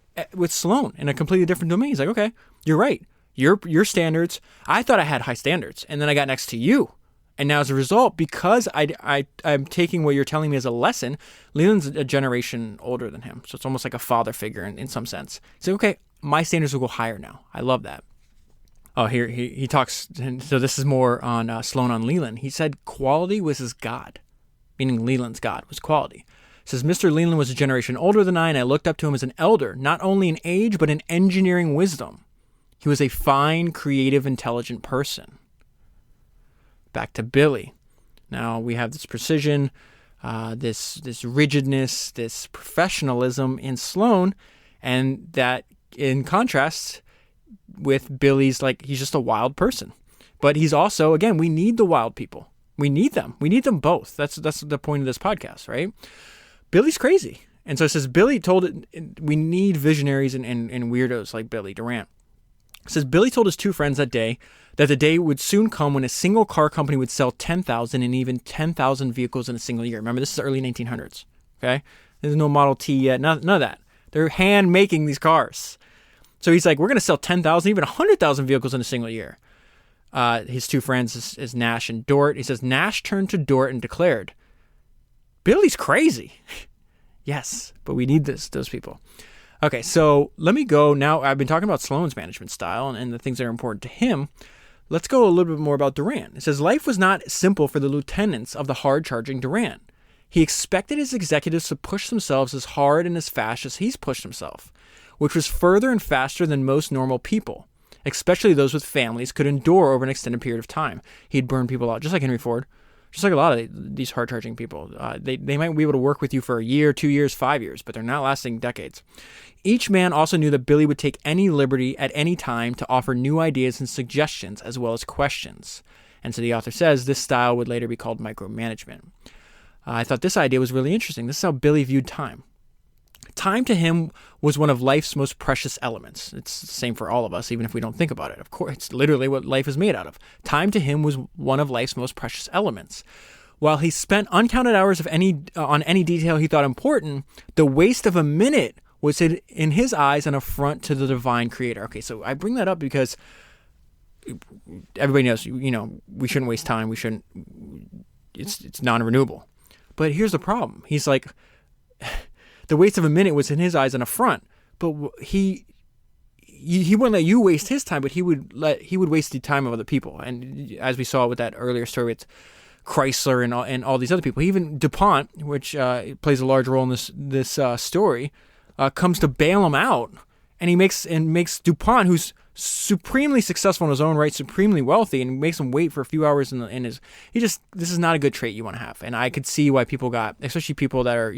Sloan in a completely different domain. He's like, okay, you're right. Your standards, I thought I had high standards. And then I got next to you. And now as a result, because I'm taking what you're telling me as a lesson, Leland's a generation older than him. So it's almost like a father figure in some sense. So, okay, my standards will go higher now. I love that. Oh, here he talks. So this is more on Sloan on Leland. He said quality was his God. Meaning Leland's God was quality. It says, Mr. Leland was a generation older than I, and I looked up to him as an elder, not only in age, but in engineering wisdom. He was a fine, creative, intelligent person. Back to Billy. Now we have this precision. this rigidness, this professionalism in Sloan, and that in contrast with Billy's, like, he's just a wild person. But he's also, again, we need the wild people. We need them. We need them both. That's the point of this podcast, right? Billy's crazy. And so it says, Billy told it, we need visionaries and weirdos like Billy Durant. It says, Billy told his two friends that the day would soon come when a single car company would sell 10,000 and even 10,000 vehicles in a single year. Remember, this is early 1900s, okay? There's no Model T yet, none of that. They're hand making these cars. So he's like, we're going to sell 10,000, even 100,000 vehicles in a single year. His two friends is Nash and Dort. He says, Nash turned to Dort and declared, Billy's crazy. Yes, but we need those people. Okay, so let me go now. I've been talking about Sloan's management style and the things that are important to him. Let's go a little bit more about Durant. It says, life was not simple for the lieutenants of the hard-charging Durant. He expected his executives to push themselves as hard and as fast as he's pushed himself, which was further and faster than most normal people, especially those with families, could endure over an extended period of time. He'd burn people out, just like Henry Ford, just like a lot of these hard-charging people. They might be able to work with you for a year, 2 years, 5 years, but they're not lasting decades. Each man also knew that Billy would take any liberty at any time to offer new ideas and suggestions as well as questions. And so the author says this style would later be called micromanagement. I thought this idea was really interesting. This is how Billy viewed time. Time to him was one of life's most precious elements. It's the same for all of us, even if we don't think about it. Of course, it's literally what life is made out of. Time to him was one of life's most precious elements. While he spent uncounted hours on any detail he thought important, the waste of a minute was in his eyes an affront to the divine creator. Okay, so I bring that up because everybody knows, we shouldn't waste time. It's non-renewable. But here's the problem. He's like, the waste of a minute was in his eyes an affront, but he wouldn't let you waste his time, but he would waste the time of other people. And as we saw with that earlier story with Chrysler and all these other people, even DuPont, which plays a large role in this story, comes to bail him out, and he makes DuPont, who's supremely successful in his own right, supremely wealthy, and makes him wait for a few hours this is not a good trait you want to have. And I could see why people especially people that are,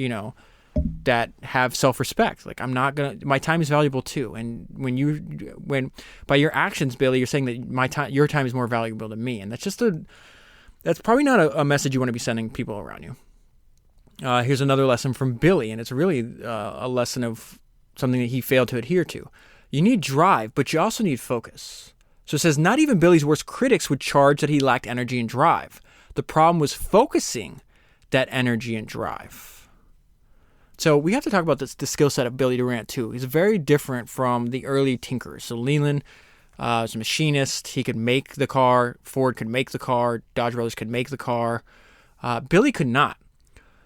that have self-respect. Like, my time is valuable too. And when by your actions, Billy, you're saying that your time is more valuable than me. And that's probably not a message you want to be sending people around you. Here's another lesson from Billy, and it's really a lesson of something that he failed to adhere to. You need drive, but you also need focus. So it says, not even Billy's worst critics would charge that he lacked energy and drive. The problem was focusing that energy and drive. So we have to talk about the skill set of Billy Durant too. He's very different from the early tinkers. So Leland was a machinist. He could make the car. Ford could make the car. Dodge Brothers could make the car. Billy could not.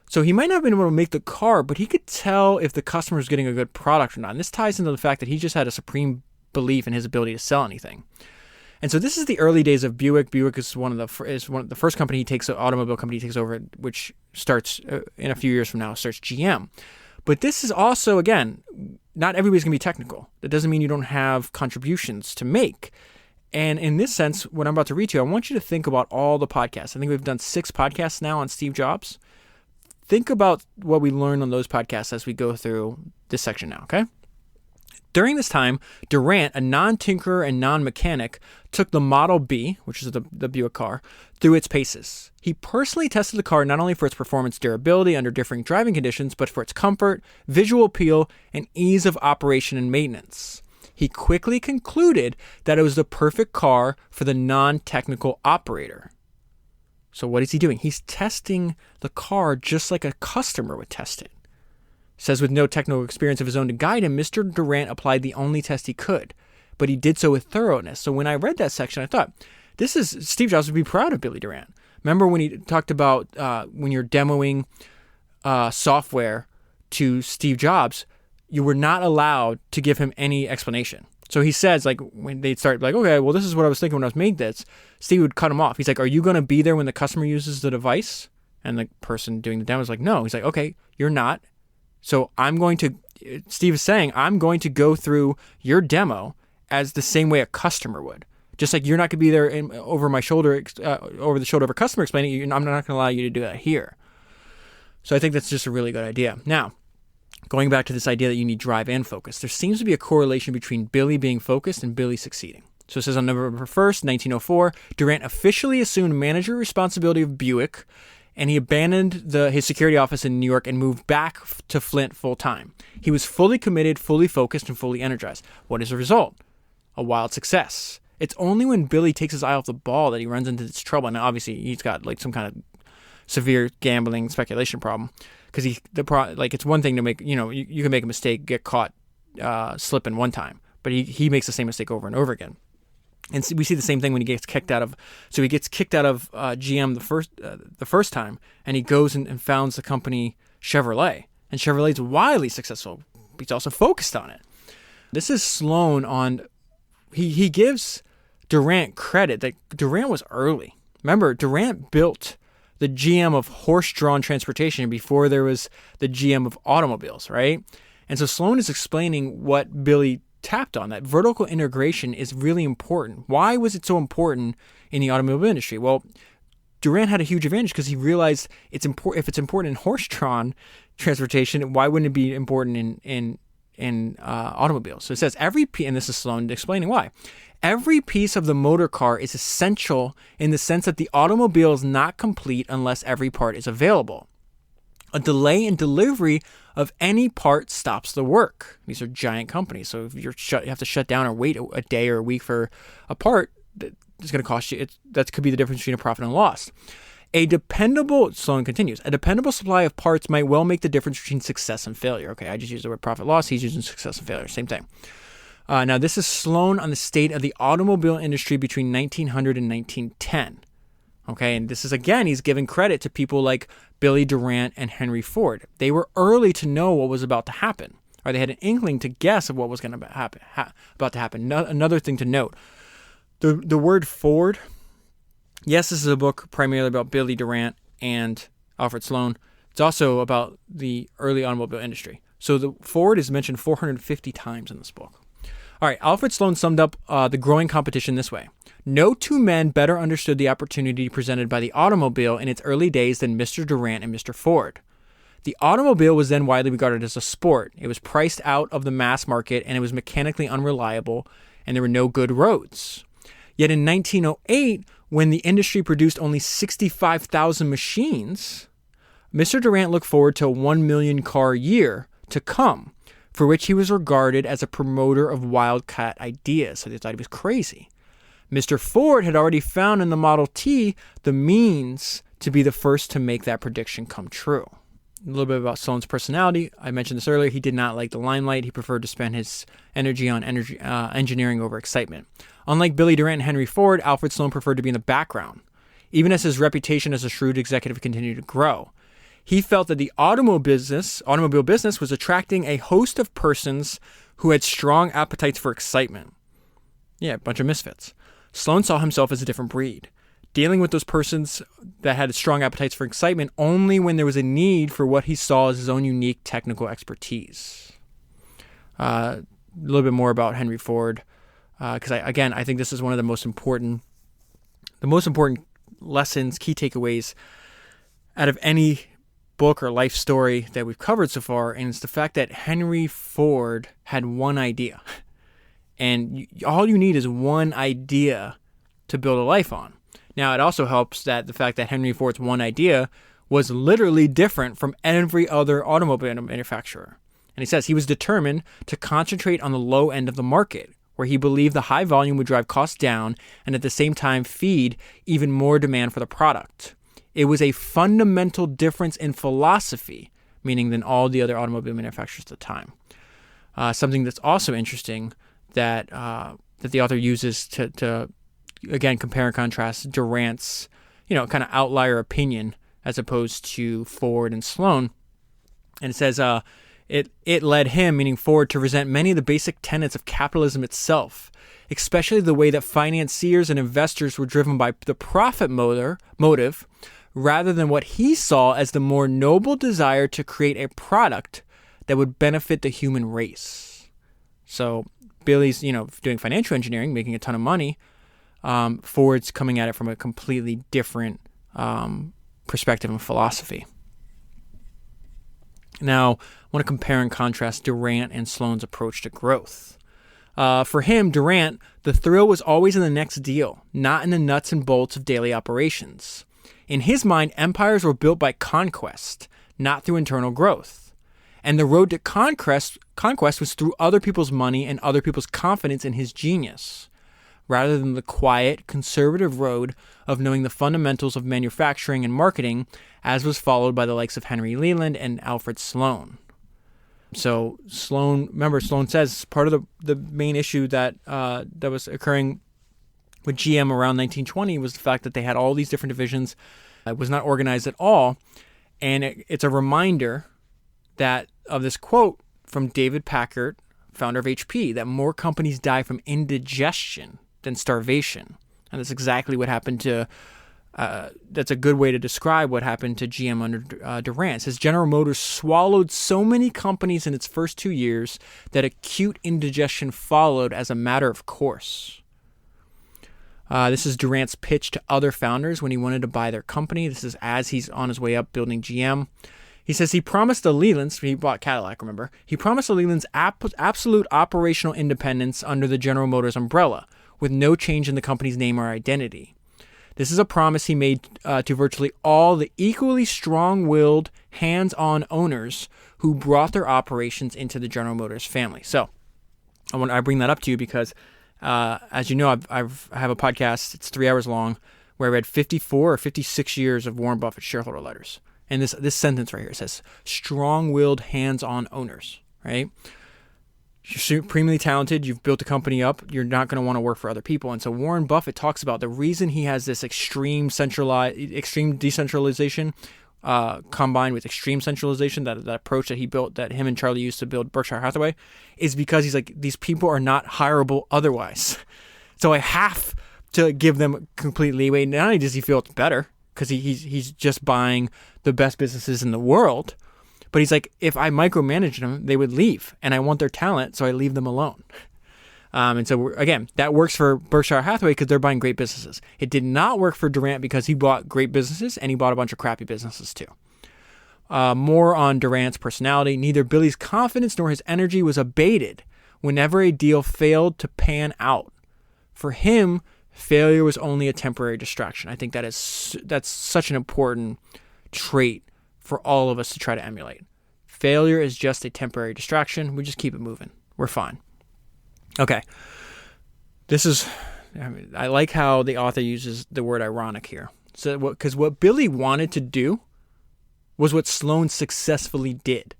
So he might not have been able to make the car, but he could tell if the customer was getting a good product or not. And this ties into the fact that he just had a supreme belief in his ability to sell anything. And so this is the early days of Buick. Buick is one of the first company automobile company he takes over, which starts in a few years from now, starts GM. But this is also, again, not everybody's going to be technical. That doesn't mean you don't have contributions to make. And in this sense, what I'm about to read to you, I want you to think about all the podcasts. I think we've done 6 podcasts now on Steve Jobs. Think about what we learned on those podcasts as we go through this section now, okay? During this time, Durant, a non-tinkerer and non-mechanic, took the Model B, which is the Buick car, through its paces. He personally tested the car not only for its performance durability under differing driving conditions, but for its comfort, visual appeal, and ease of operation and maintenance. He quickly concluded that it was the perfect car for the non-technical operator. So what is he doing? He's testing the car just like a customer would test it. Says with no technical experience of his own to guide him, Mr. Durant applied the only test he could, but he did so with thoroughness. So when I read that section, I thought, Steve Jobs would be proud of Billy Durant. Remember when he talked about when you're demoing software to Steve Jobs, you were not allowed to give him any explanation. So he says, like, when they'd start, like, okay, well, this is what I was thinking when I was making this, Steve would cut him off. He's like, are you going to be there when the customer uses the device? And the person doing the demo is like, no. He's like, okay, you're not. So Steve is saying, I'm going to go through your demo as the same way a customer would. Just like you're not going to be there over my shoulder, over the shoulder of a customer explaining it, I'm not going to allow you to do that here. So I think that's just a really good idea. Now, going back to this idea that you need drive and focus, there seems to be a correlation between Billy being focused and Billy succeeding. So it says on November 1st, 1904, Durant officially assumed manager responsibility of Buick, and he abandoned his security office in New York and moved back to Flint full-time. He was fully committed, fully focused, and fully energized. What is the result? A wild success. It's only when Billy takes his eye off the ball that he runs into this trouble. Now, obviously, he's got like some kind of severe gambling speculation problem, because it's one thing to make, you can make a mistake, get caught slipping one time, but he makes the same mistake over and over again. And we see the same thing when he gets kicked out of. So he gets kicked out of GM the first time, and he goes and founds the company Chevrolet, and Chevrolet's wildly successful. He's also focused on it. This is Sloan on. He gives Durant credit that Durant was early. Remember, Durant built the GM of horse-drawn transportation before there was the GM of automobiles, right? And so Sloan is explaining what Billy tapped on, that vertical integration is really important. Why was it so important in the automobile industry? Well, Durant had a huge advantage because he realized if it's important in horse-drawn transportation, why wouldn't it be important in automobiles? So it says and this is Sloan explaining why. Every piece of the motor car is essential in the sense that the automobile is not complete unless every part is available. A delay in delivery of any part stops the work. These are giant companies, so if you have to shut down or wait a day or a week for a part, it's going to cost you. That could be the difference between a profit and a loss. Sloan continues, a dependable supply of parts might well make the difference between success and failure. Okay, I just used the word profit loss. He's using success and failure. Same thing. Now, this is Sloan on the state of the automobile industry between 1900 and 1910. Okay, and this is, again, he's giving credit to people like Billy Durant and Henry Ford. They were early to know what was about to happen, or they had an inkling to guess of what was going to happen. About to happen. Another thing to note, the word Ford. Yes, this is a book primarily about Billy Durant and Alfred Sloan. It's also about the early automobile industry. So the Ford is mentioned 450 times in this book. All right, Alfred Sloan summed up the growing competition this way. No two men better understood the opportunity presented by the automobile in its early days than Mr. Durant and Mr. Ford. The automobile was then widely regarded as a sport. It was priced out of the mass market, and it was mechanically unreliable, and there were no good roads. Yet in 1908, when the industry produced only 65,000 machines, Mr. Durant looked forward to a 1 million car year to come, for which he was regarded as a promoter of wildcat ideas. So they thought he was crazy. Mr. Ford had already found in the Model T the means to be the first to make that prediction come true. A little bit about Sloan's personality. I mentioned this earlier. He did not like the limelight. He preferred to spend his energy on engineering over excitement. Unlike Billy Durant and Henry Ford, Alfred Sloan preferred to be in the background, even as his reputation as a shrewd executive continued to grow. He felt that the automobile business was attracting a host of persons who had strong appetites for excitement. Yeah, a bunch of misfits. Sloan saw himself as a different breed, dealing with those persons that had strong appetites for excitement only when there was a need for what he saw as his own unique technical expertise. A little bit more about Henry Ford, because I think this is one of the most important lessons, key takeaways out of any book or life story that we've covered so far, and it's the fact that Henry Ford had one idea. And all you need is one idea to build a life on. Now, it also helps that the fact that Henry Ford's one idea was literally different from every other automobile manufacturer. And he says he was determined to concentrate on the low end of the market, where he believed the high volume would drive costs down and at the same time feed even more demand for the product. It was a fundamental difference in philosophy, meaning than all the other automobile manufacturers at the time. Something that's also interesting that the author uses to again compare and contrast Durant's kind of outlier opinion as opposed to Ford and Sloan. And it says it led him, meaning Ford, to resent many of the basic tenets of capitalism itself, especially the way that financiers and investors were driven by the profit motive rather than what he saw as the more noble desire to create a product that would benefit the human race. So Billy's, doing financial engineering, making a ton of money. Ford's coming at it from a completely different perspective and philosophy. Now, I want to compare and contrast Durant and Sloan's approach to growth. For him, Durant, the thrill was always in the next deal, not in the nuts and bolts of daily operations. In his mind, empires were built by conquest, not through internal growth. And the road to conquest was through other people's money and other people's confidence in his genius, rather than the quiet, conservative road of knowing the fundamentals of manufacturing and marketing, as was followed by the likes of Henry Leland and Alfred Sloan. So Sloan says part of the main issue that was occurring with GM around 1920 was the fact that they had all these different divisions. It was not organized at all. And it's a reminder that of this quote from David Packard, founder of HP, that more companies die from indigestion than starvation. And that's exactly what happened to, that's a good way to describe what happened to GM under Durant. It says General Motors swallowed so many companies in its first 2 years that acute indigestion followed as a matter of course. This is Durant's pitch to other founders when he wanted to buy their company. This is as he's on his way up building GM. He says he promised the Lelands, he bought Cadillac, remember? He promised the Lelands absolute operational independence under the General Motors umbrella, with no change in the company's name or identity. This is a promise he made to virtually all the equally strong-willed, hands-on owners who brought their operations into the General Motors family. So I bring that up to you because, as you know, I have a podcast, it's 3 hours long, where I read 54 or 56 years of Warren Buffett shareholder letters. And this sentence right here says, strong-willed, hands-on owners, right? You're supremely talented. You've built a company up. You're not going to want to work for other people. And so Warren Buffett talks about the reason he has this extreme decentralization combined with extreme centralization, that approach that he built, that him and Charlie used to build Berkshire Hathaway, is because he's like, these people are not hireable otherwise. So I have to give them complete leeway. Not only does he feel it's better, because he's just buying the best businesses in the world, but he's like, if I micromanage them, they would leave, and I want their talent, so I leave them alone. And so, again, that works for Berkshire Hathaway because they're buying great businesses. It did not work for Durant because he bought great businesses, and he bought a bunch of crappy businesses too. More on Durant's personality. Neither Billy's confidence nor his energy was abated whenever a deal failed to pan out. For him, failure was only a temporary distraction. I think that's such an important trait for all of us to try to emulate. Failure is just a temporary distraction. We just keep it moving. We're fine. Okay. I like how the author uses the word ironic here. So, because what Billy wanted to do was what Sloan successfully did.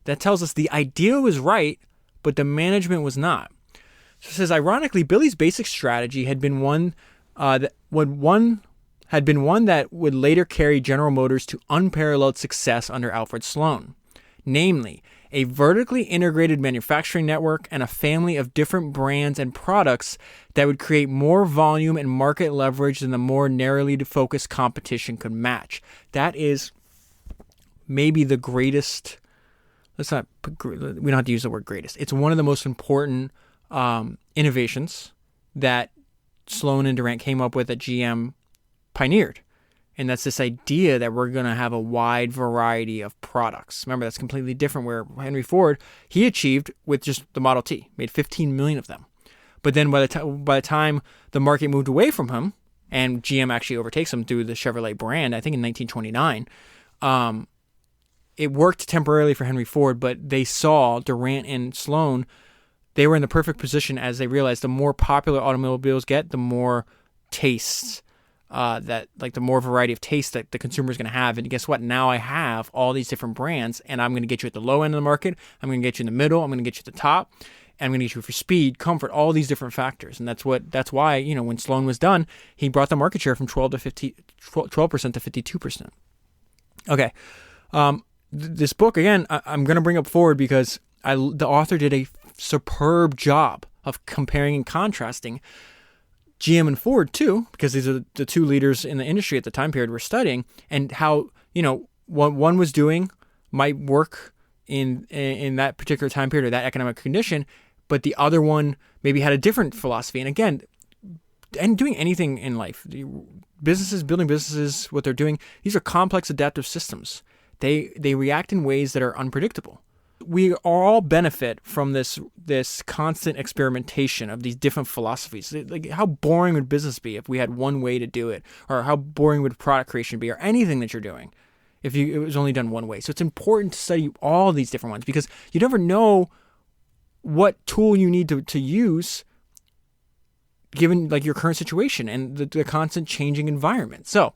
That tells us the idea was right, but the management was not. So it says, ironically, Billy's basic strategy had been one that would later carry General Motors to unparalleled success under Alfred Sloan, namely a vertically integrated manufacturing network and a family of different brands and products that would create more volume and market leverage than the more narrowly focused competition could match. That is maybe the greatest. We don't have to use the word greatest. It's one of the most important innovations that Sloan and Durant came up with that GM pioneered. And that's this idea that we're going to have a wide variety of products. Remember, that's completely different where Henry Ford, he achieved with just the Model T, made 15 million of them. But then by the time the market moved away from him, and GM actually overtakes him through the Chevrolet brand, I think in 1929, it worked temporarily for Henry Ford, but they saw Durant and Sloan, they were in the perfect position as they realized the more popular automobiles get, the more tastes, the more variety of taste that the consumer is going to have. And guess what? Now I have all these different brands, and I'm going to get you at the low end of the market. I'm going to get you in the middle. I'm going to get you at the top. And I'm going to get you for speed, comfort, all these different factors. And that's why, when Sloan was done, he brought the market share from 12% to 52%. Okay. This book, again, I'm going to bring up forward because the author did a superb job of comparing and contrasting GM and Ford too, because these are the two leaders in the industry at the time period we're studying, and how, what one was doing might work in that particular time period or that economic condition, but the other one maybe had a different philosophy. And again, and doing anything in life, building businesses, what they're doing, these are complex adaptive systems. They react in ways that are unpredictable. We all benefit from this constant experimentation of these different philosophies. Like, how boring would business be if we had one way to do it? Or how boring would product creation be, or anything that you're doing if it was only done one way? So it's important to study all these different ones, because you never know what tool you need to use given like your current situation and the constant changing environment. So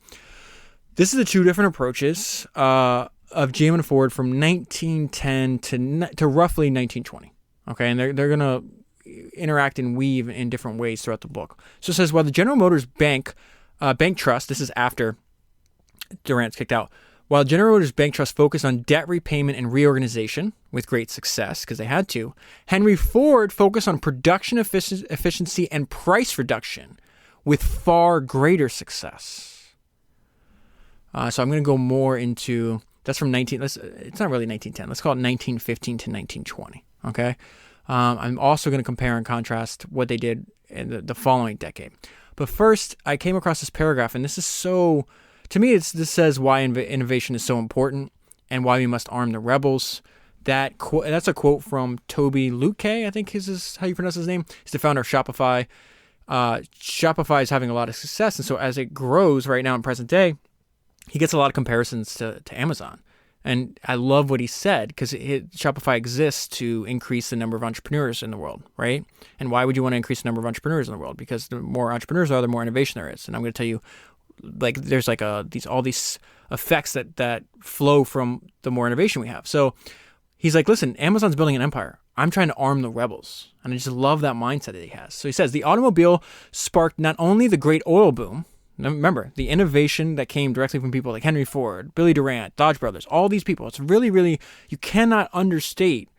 this is the two different approaches of GM and Ford from 1910 to roughly 1920. Okay, and they're going to interact and weave in different ways throughout the book. So it says, while the General Motors Bank Trust, this is after Durant's kicked out, while General Motors Bank Trust focused on debt repayment and reorganization with great success because they had to, Henry Ford focused on production efficiency and price reduction with far greater success. So I'm going to go more into, that's from it's not really 1910. Let's call it 1915 to 1920. Okay. I'm also going to compare and contrast what they did in the following decade. But first, I came across this paragraph, and this is so, to me, this says why innovation is so important and why we must arm the rebels. That's a quote from Toby Luque, I think is how you pronounce his name. He's the founder of Shopify. Shopify is having a lot of success, and so as it grows right now in present day, he gets a lot of comparisons to Amazon. And I love what he said, because Shopify exists to increase the number of entrepreneurs in the world, right? And why would you want to increase the number of entrepreneurs in the world? Because the more entrepreneurs are, the more innovation there is. And I'm going to tell you, like, there's like all these effects that flow from the more innovation we have. So he's like, listen, Amazon's building an empire. I'm trying to arm the rebels. And I just love that mindset that he has. So he says, the automobile sparked not only the great oil boom. Now remember, the innovation that came directly from people like Henry Ford, Billy Durant, Dodge Brothers, all these people. It's really, really, you cannot overstate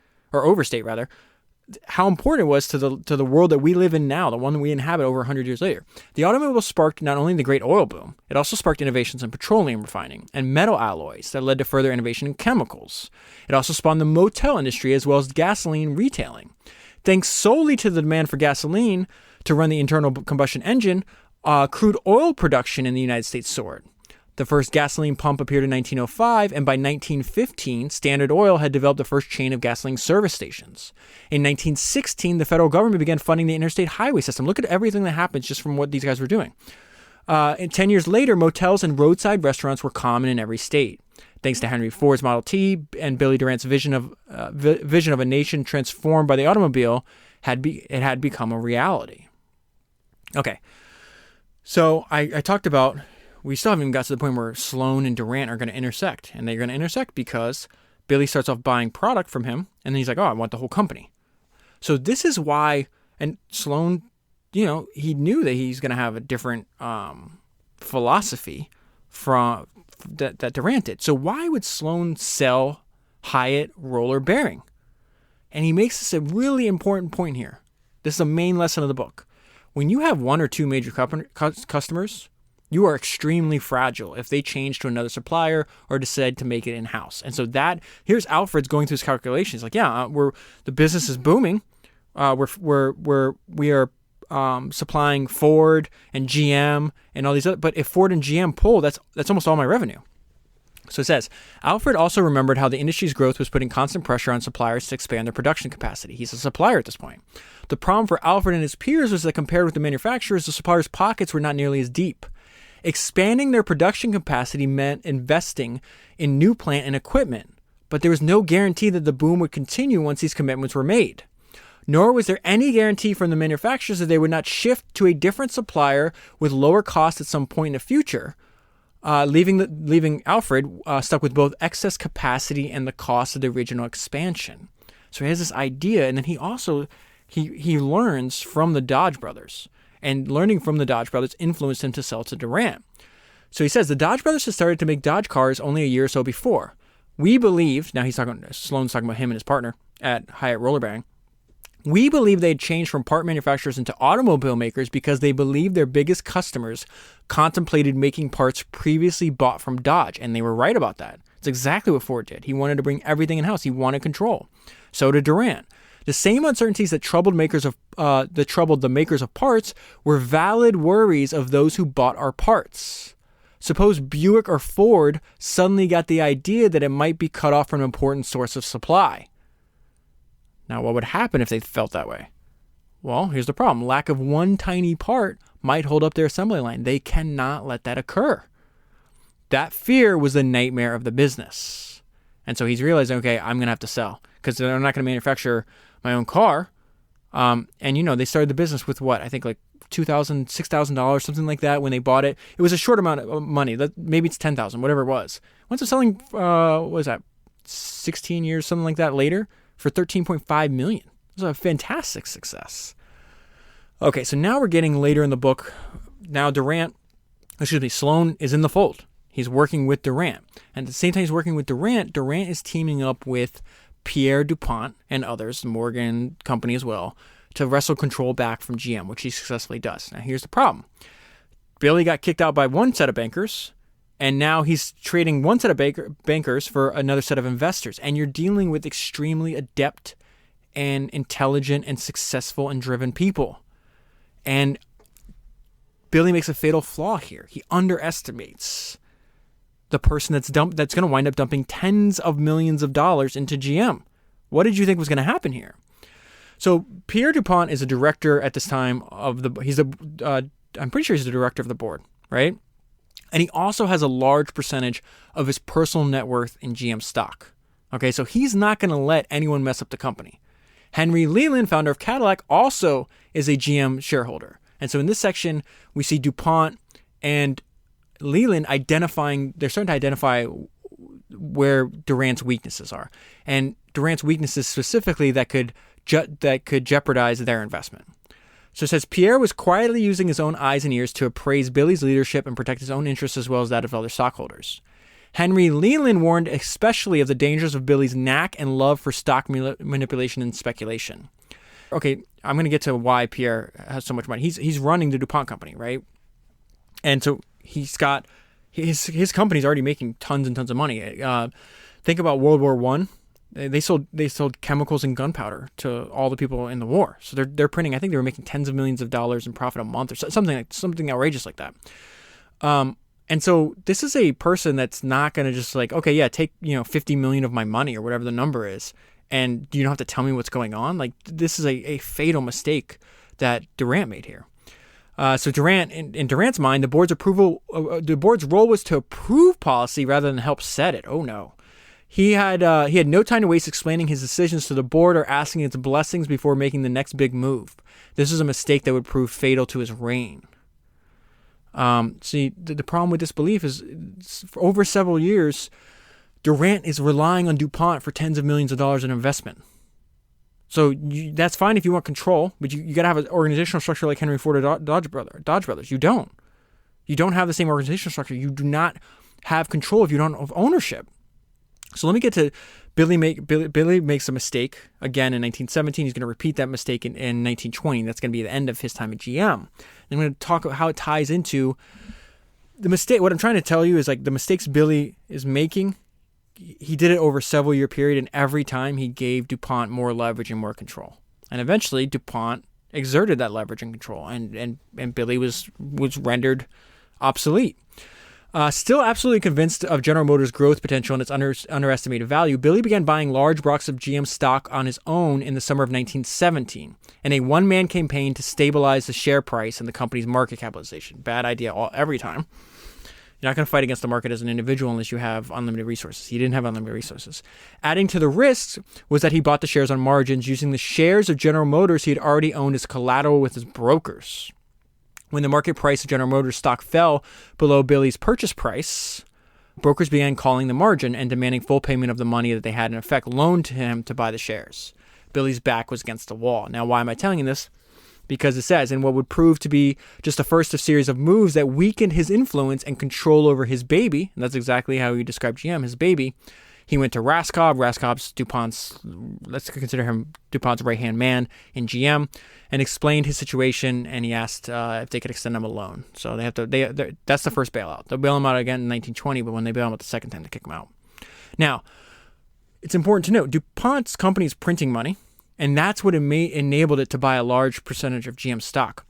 how important it was to the world that we live in now, the one that we inhabit over 100 years later. The automobile sparked not only the great oil boom, it also sparked innovations in petroleum refining and metal alloys that led to further innovation in chemicals. It also spawned the motel industry as well as gasoline retailing. Thanks solely to the demand for gasoline to run the internal combustion engine, crude oil production in the United States soared. The first gasoline pump appeared in 1905, and by 1915, Standard Oil had developed the first chain of gasoline service stations. In 1916, the federal government began funding the interstate highway system. Look at everything that happens just from what these guys were doing. And 10 years later, motels and roadside restaurants were common in every state. Thanks to Henry Ford's Model T and Billy Durant's vision of a nation transformed by the automobile, it had become a reality. Okay. So I talked about, we still haven't even got to the point where Sloan and Durant are going to intersect. And they're going to intersect because Billy starts off buying product from him. And then he's like, oh, I want the whole company. So this is why, and Sloan, he knew that he's going to have a different philosophy from that Durant did. So why would Sloan sell Hyatt roller bearing? And he makes this a really important point here. This is the main lesson of the book. When you have one or two major customers, you are extremely fragile if they change to another supplier or decide to make it in-house. And so here's Alfred's going through his calculations. Like, the business is booming. We are supplying Ford and GM and all these other. But if Ford and GM pull, that's almost all my revenue. So it says, Alfred also remembered how the industry's growth was putting constant pressure on suppliers to expand their production capacity. He's a supplier at this point. The problem for Alfred and his peers was that compared with the manufacturers, the suppliers' pockets were not nearly as deep. Expanding their production capacity meant investing in new plant and equipment, but there was no guarantee that the boom would continue once these commitments were made. Nor was there any guarantee from the manufacturers that they would not shift to a different supplier with lower costs at some point in the future, leaving Alfred stuck with both excess capacity and the cost of the original expansion. So he has this idea, and then he also he learns from the Dodge brothers, and learning from the Dodge brothers influenced him to sell to Durant. So he says the Dodge brothers had started to make Dodge cars only a year or so before. We believe, now Sloan's talking about him and his partner at Hyatt Roller Bearing. We believe they had changed from part manufacturers into automobile makers because they believed their biggest customers contemplated making parts previously bought from Dodge, and they were right about that. It's exactly what Ford did. He wanted to bring everything in-house. He wanted control. So did Durant. The same uncertainties that troubled the makers of parts were valid worries of those who bought our parts. Suppose Buick or Ford suddenly got the idea that it might be cut off from an important source of supply. Now, what would happen if they felt that way? Well, here's the problem. Lack of one tiny part might hold up their assembly line. They cannot let that occur. That fear was the nightmare of the business. And so he's realizing, okay, I'm going to have to sell because they're not going to manufacture my own car. And, they started the business with what? I think like $2,000, $6,000, something like that when they bought it. It was a short amount of money. Maybe it's $10,000, whatever it was. Once they're selling, what was that, 16 years, something like that later, for $13.5 million. It was a fantastic success. Okay, so now we're getting later in the book. Now Sloan is in the fold. He's working with Durant. And at the same time he's working with Durant is teaming up with Pierre DuPont and others, Morgan Company as well, to wrestle control back from GM, which he successfully does. Now here's the problem. Billy got kicked out by one set of bankers, and now he's trading one set of bankers for another set of investors. And you're dealing with extremely adept and intelligent and successful and driven people. And Billy makes a fatal flaw here. He underestimates the person that's going to wind up dumping tens of millions of dollars into GM. What did you think was going to happen here? So Pierre DuPont is a director at this time I'm pretty sure he's the director of the board, right? And he also has a large percentage of his personal net worth in GM stock. Okay, so he's not going to let anyone mess up the company. Henry Leland, founder of Cadillac, also is a GM shareholder. And so in this section, we see DuPont and Leland they're starting to identify where Durant's weaknesses are. And Durant's weaknesses specifically that could jeopardize their investment. So it says, Pierre was quietly using his own eyes and ears to appraise Billy's leadership and protect his own interests as well as that of other stockholders. Henry Leland warned especially of the dangers of Billy's knack and love for stock manipulation and speculation. Okay, I'm going to get to why Pierre has so much money. He's running the DuPont company, right? And so he's got his company's already making tons and tons of money. Think about World War I. They sold chemicals and gunpowder to all the people in the war. So they're printing. I think they were making tens of millions of dollars in profit a month or something outrageous like that. And so this is a person that's not going to just like, okay, yeah, take 50 million of my money or whatever the number is, and you don't have to tell me what's going on. Like this is a fatal mistake that Durant made here. So Durant, in Durant's mind, the board's role was to approve policy rather than help set it. Oh no. He had no time to waste explaining his decisions to the board or asking its blessings before making the next big move. This is a mistake that would prove fatal to his reign. See, the problem with this belief is for over several years, Durant is relying on DuPont for tens of millions of dollars in investment. So that's fine if you want control, but you got to have an organizational structure like Henry Ford or Dodge Brothers. You don't. You don't have the same organizational structure. You do not have control if you don't have ownership. So let me get to Billy makes a mistake again in 1917. He's going to repeat that mistake in 1920. That's going to be the end of his time at GM. And I'm going to talk about how it ties into the mistake. What I'm trying to tell you is like the mistakes Billy is making, he did it over a several year period, and every time he gave DuPont more leverage and more control. And eventually DuPont exerted that leverage and control, and Billy was rendered obsolete. Still absolutely convinced of General Motors' growth potential and its underestimated value, Billy began buying large blocks of GM stock on his own in the summer of 1917 in a one-man campaign to stabilize the share price and the company's market capitalization. Bad idea every time. You're not going to fight against the market as an individual unless you have unlimited resources. He didn't have unlimited resources. Adding to the risks was that he bought the shares on margins using the shares of General Motors he had already owned as collateral with his brokers. When the market price of General Motors stock fell below Billy's purchase price, brokers began calling the margin and demanding full payment of the money that they had in effect loaned to him to buy the shares. Billy's back was against the wall. Now, why am I telling you this? Because it says, in what would prove to be just the first of series of moves that weakened his influence and control over his baby, and that's exactly how he described GM, his baby, he went to Raskov. Raskov's DuPont's, let's consider him DuPont's right-hand man in GM, and explained his situation, and he asked if they could extend him a loan. So that's the first bailout. They'll bail him out again in 1920, but when they bail him out the second time, they kick him out. Now, it's important to note, DuPont's company is printing money, and that's what enabled it to buy a large percentage of GM stock.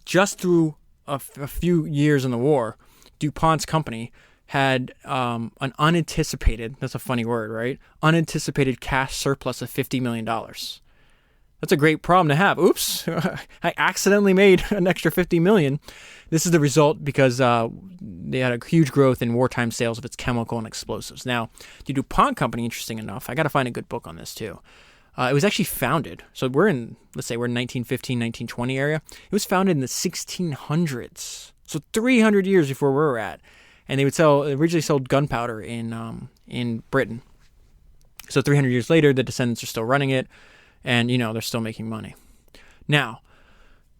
Just through a few years in the war, DuPont's company had an unanticipated, that's a funny word, right? Unanticipated cash surplus of $50 million. That's a great problem to have. Oops, I accidentally made an extra $50 million. This is the result because they had a huge growth in wartime sales of its chemical and explosives. Now, the DuPont company, interesting enough, I got to find a good book on this too. It was actually founded, so we're in 1915, 1920 area. It was founded in the 1600s, so 300 years before we're at. And they originally sold gunpowder in Britain. So 300 years later, the descendants are still running it, and they're still making money. Now,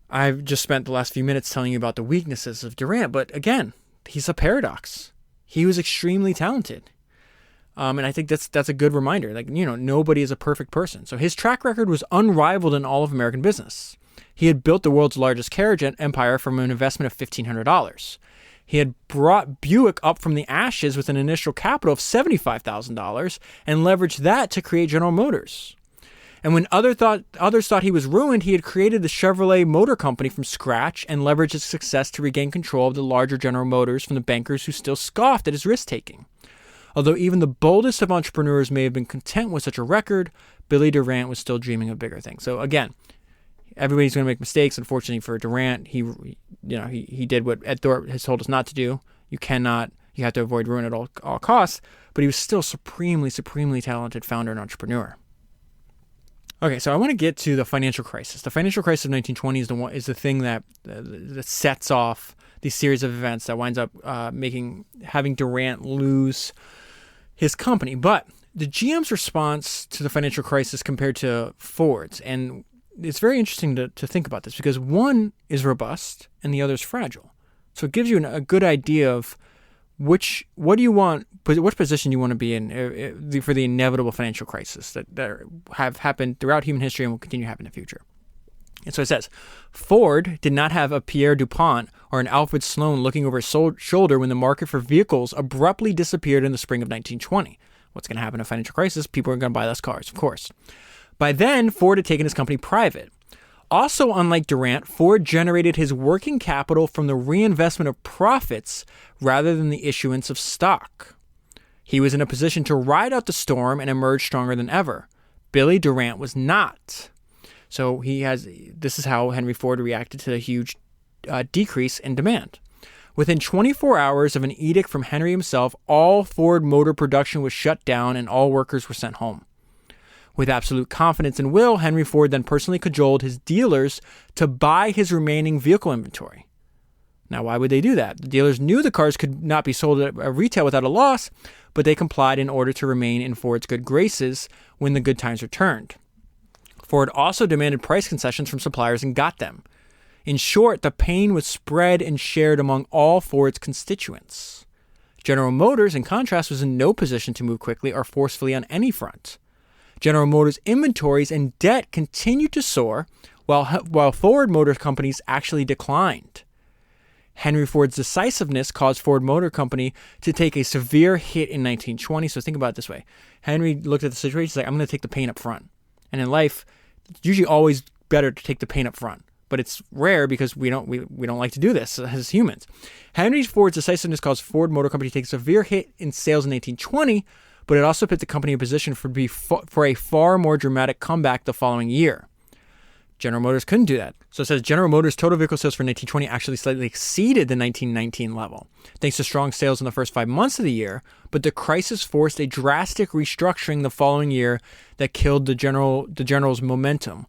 I've just spent the last few minutes telling you about the weaknesses of Durant, but again, he's a paradox. He was extremely talented. And I think that's a good reminder. Nobody is a perfect person. So his track record was unrivaled in all of American business. He had built the world's largest carriage empire from an investment of $1,500. He had brought Buick up from the ashes with an initial capital of $75,000 and leveraged that to create General Motors. And when others thought he was ruined, he had created the Chevrolet Motor Company from scratch and leveraged his success to regain control of the larger General Motors from the bankers who still scoffed at his risk-taking. Although even the boldest of entrepreneurs may have been content with such a record, Billy Durant was still dreaming of bigger things. So again, everybody's going to make mistakes. Unfortunately for Durant, he did what Ed Thorpe has told us not to do. You have to avoid ruin at all costs. But he was still supremely, supremely talented founder and entrepreneur. Okay, so I want to get to the financial crisis. The financial crisis of 1920 is the thing that sets off these series of events that winds up having Durant lose his company. But the GM's response to the financial crisis compared to Ford's, and it's very interesting to think about this because one is robust and the other is fragile. So it gives you a good idea of which position you want to be in for the inevitable financial crisis that have happened throughout human history and will continue to happen in the future. And so it says, Ford did not have a Pierre DuPont or an Alfred Sloan looking over his shoulder when the market for vehicles abruptly disappeared in the spring of 1920. What's going to happen in a financial crisis? People are going to buy less cars, of course. By then, Ford had taken his company private. Also, unlike Durant, Ford generated his working capital from the reinvestment of profits rather than the issuance of stock. He was in a position to ride out the storm and emerge stronger than ever. Billy Durant was not. So this is how Henry Ford reacted to the huge decrease in demand. Within 24 hours of an edict from Henry himself, all Ford motor production was shut down and all workers were sent home. With absolute confidence and will, Henry Ford then personally cajoled his dealers to buy his remaining vehicle inventory. Now, why would they do that? The dealers knew the cars could not be sold at retail without a loss, but they complied in order to remain in Ford's good graces when the good times returned. Ford also demanded price concessions from suppliers and got them. In short, the pain was spread and shared among all Ford's constituents. General Motors, in contrast, was in no position to move quickly or forcefully on any front. General Motors' inventories and debt continued to soar, while Ford Motor Company's actually declined. Henry Ford's decisiveness caused Ford Motor Company to take a severe hit in 1920. So think about it this way. Henry looked at the situation, he's like, I'm going to take the pain up front. And in life, it's usually always better to take the pain up front. But it's rare because we don't like to do this as humans. Henry Ford's decisiveness caused Ford Motor Company to take a severe hit in sales in 1820, but it also put the company in position for a far more dramatic comeback the following year. General Motors couldn't do that. So it says General Motors' total vehicle sales for 1920 actually slightly exceeded the 1919 level, thanks to strong sales in the first 5 months of the year, but the crisis forced a drastic restructuring the following year that killed the General's momentum,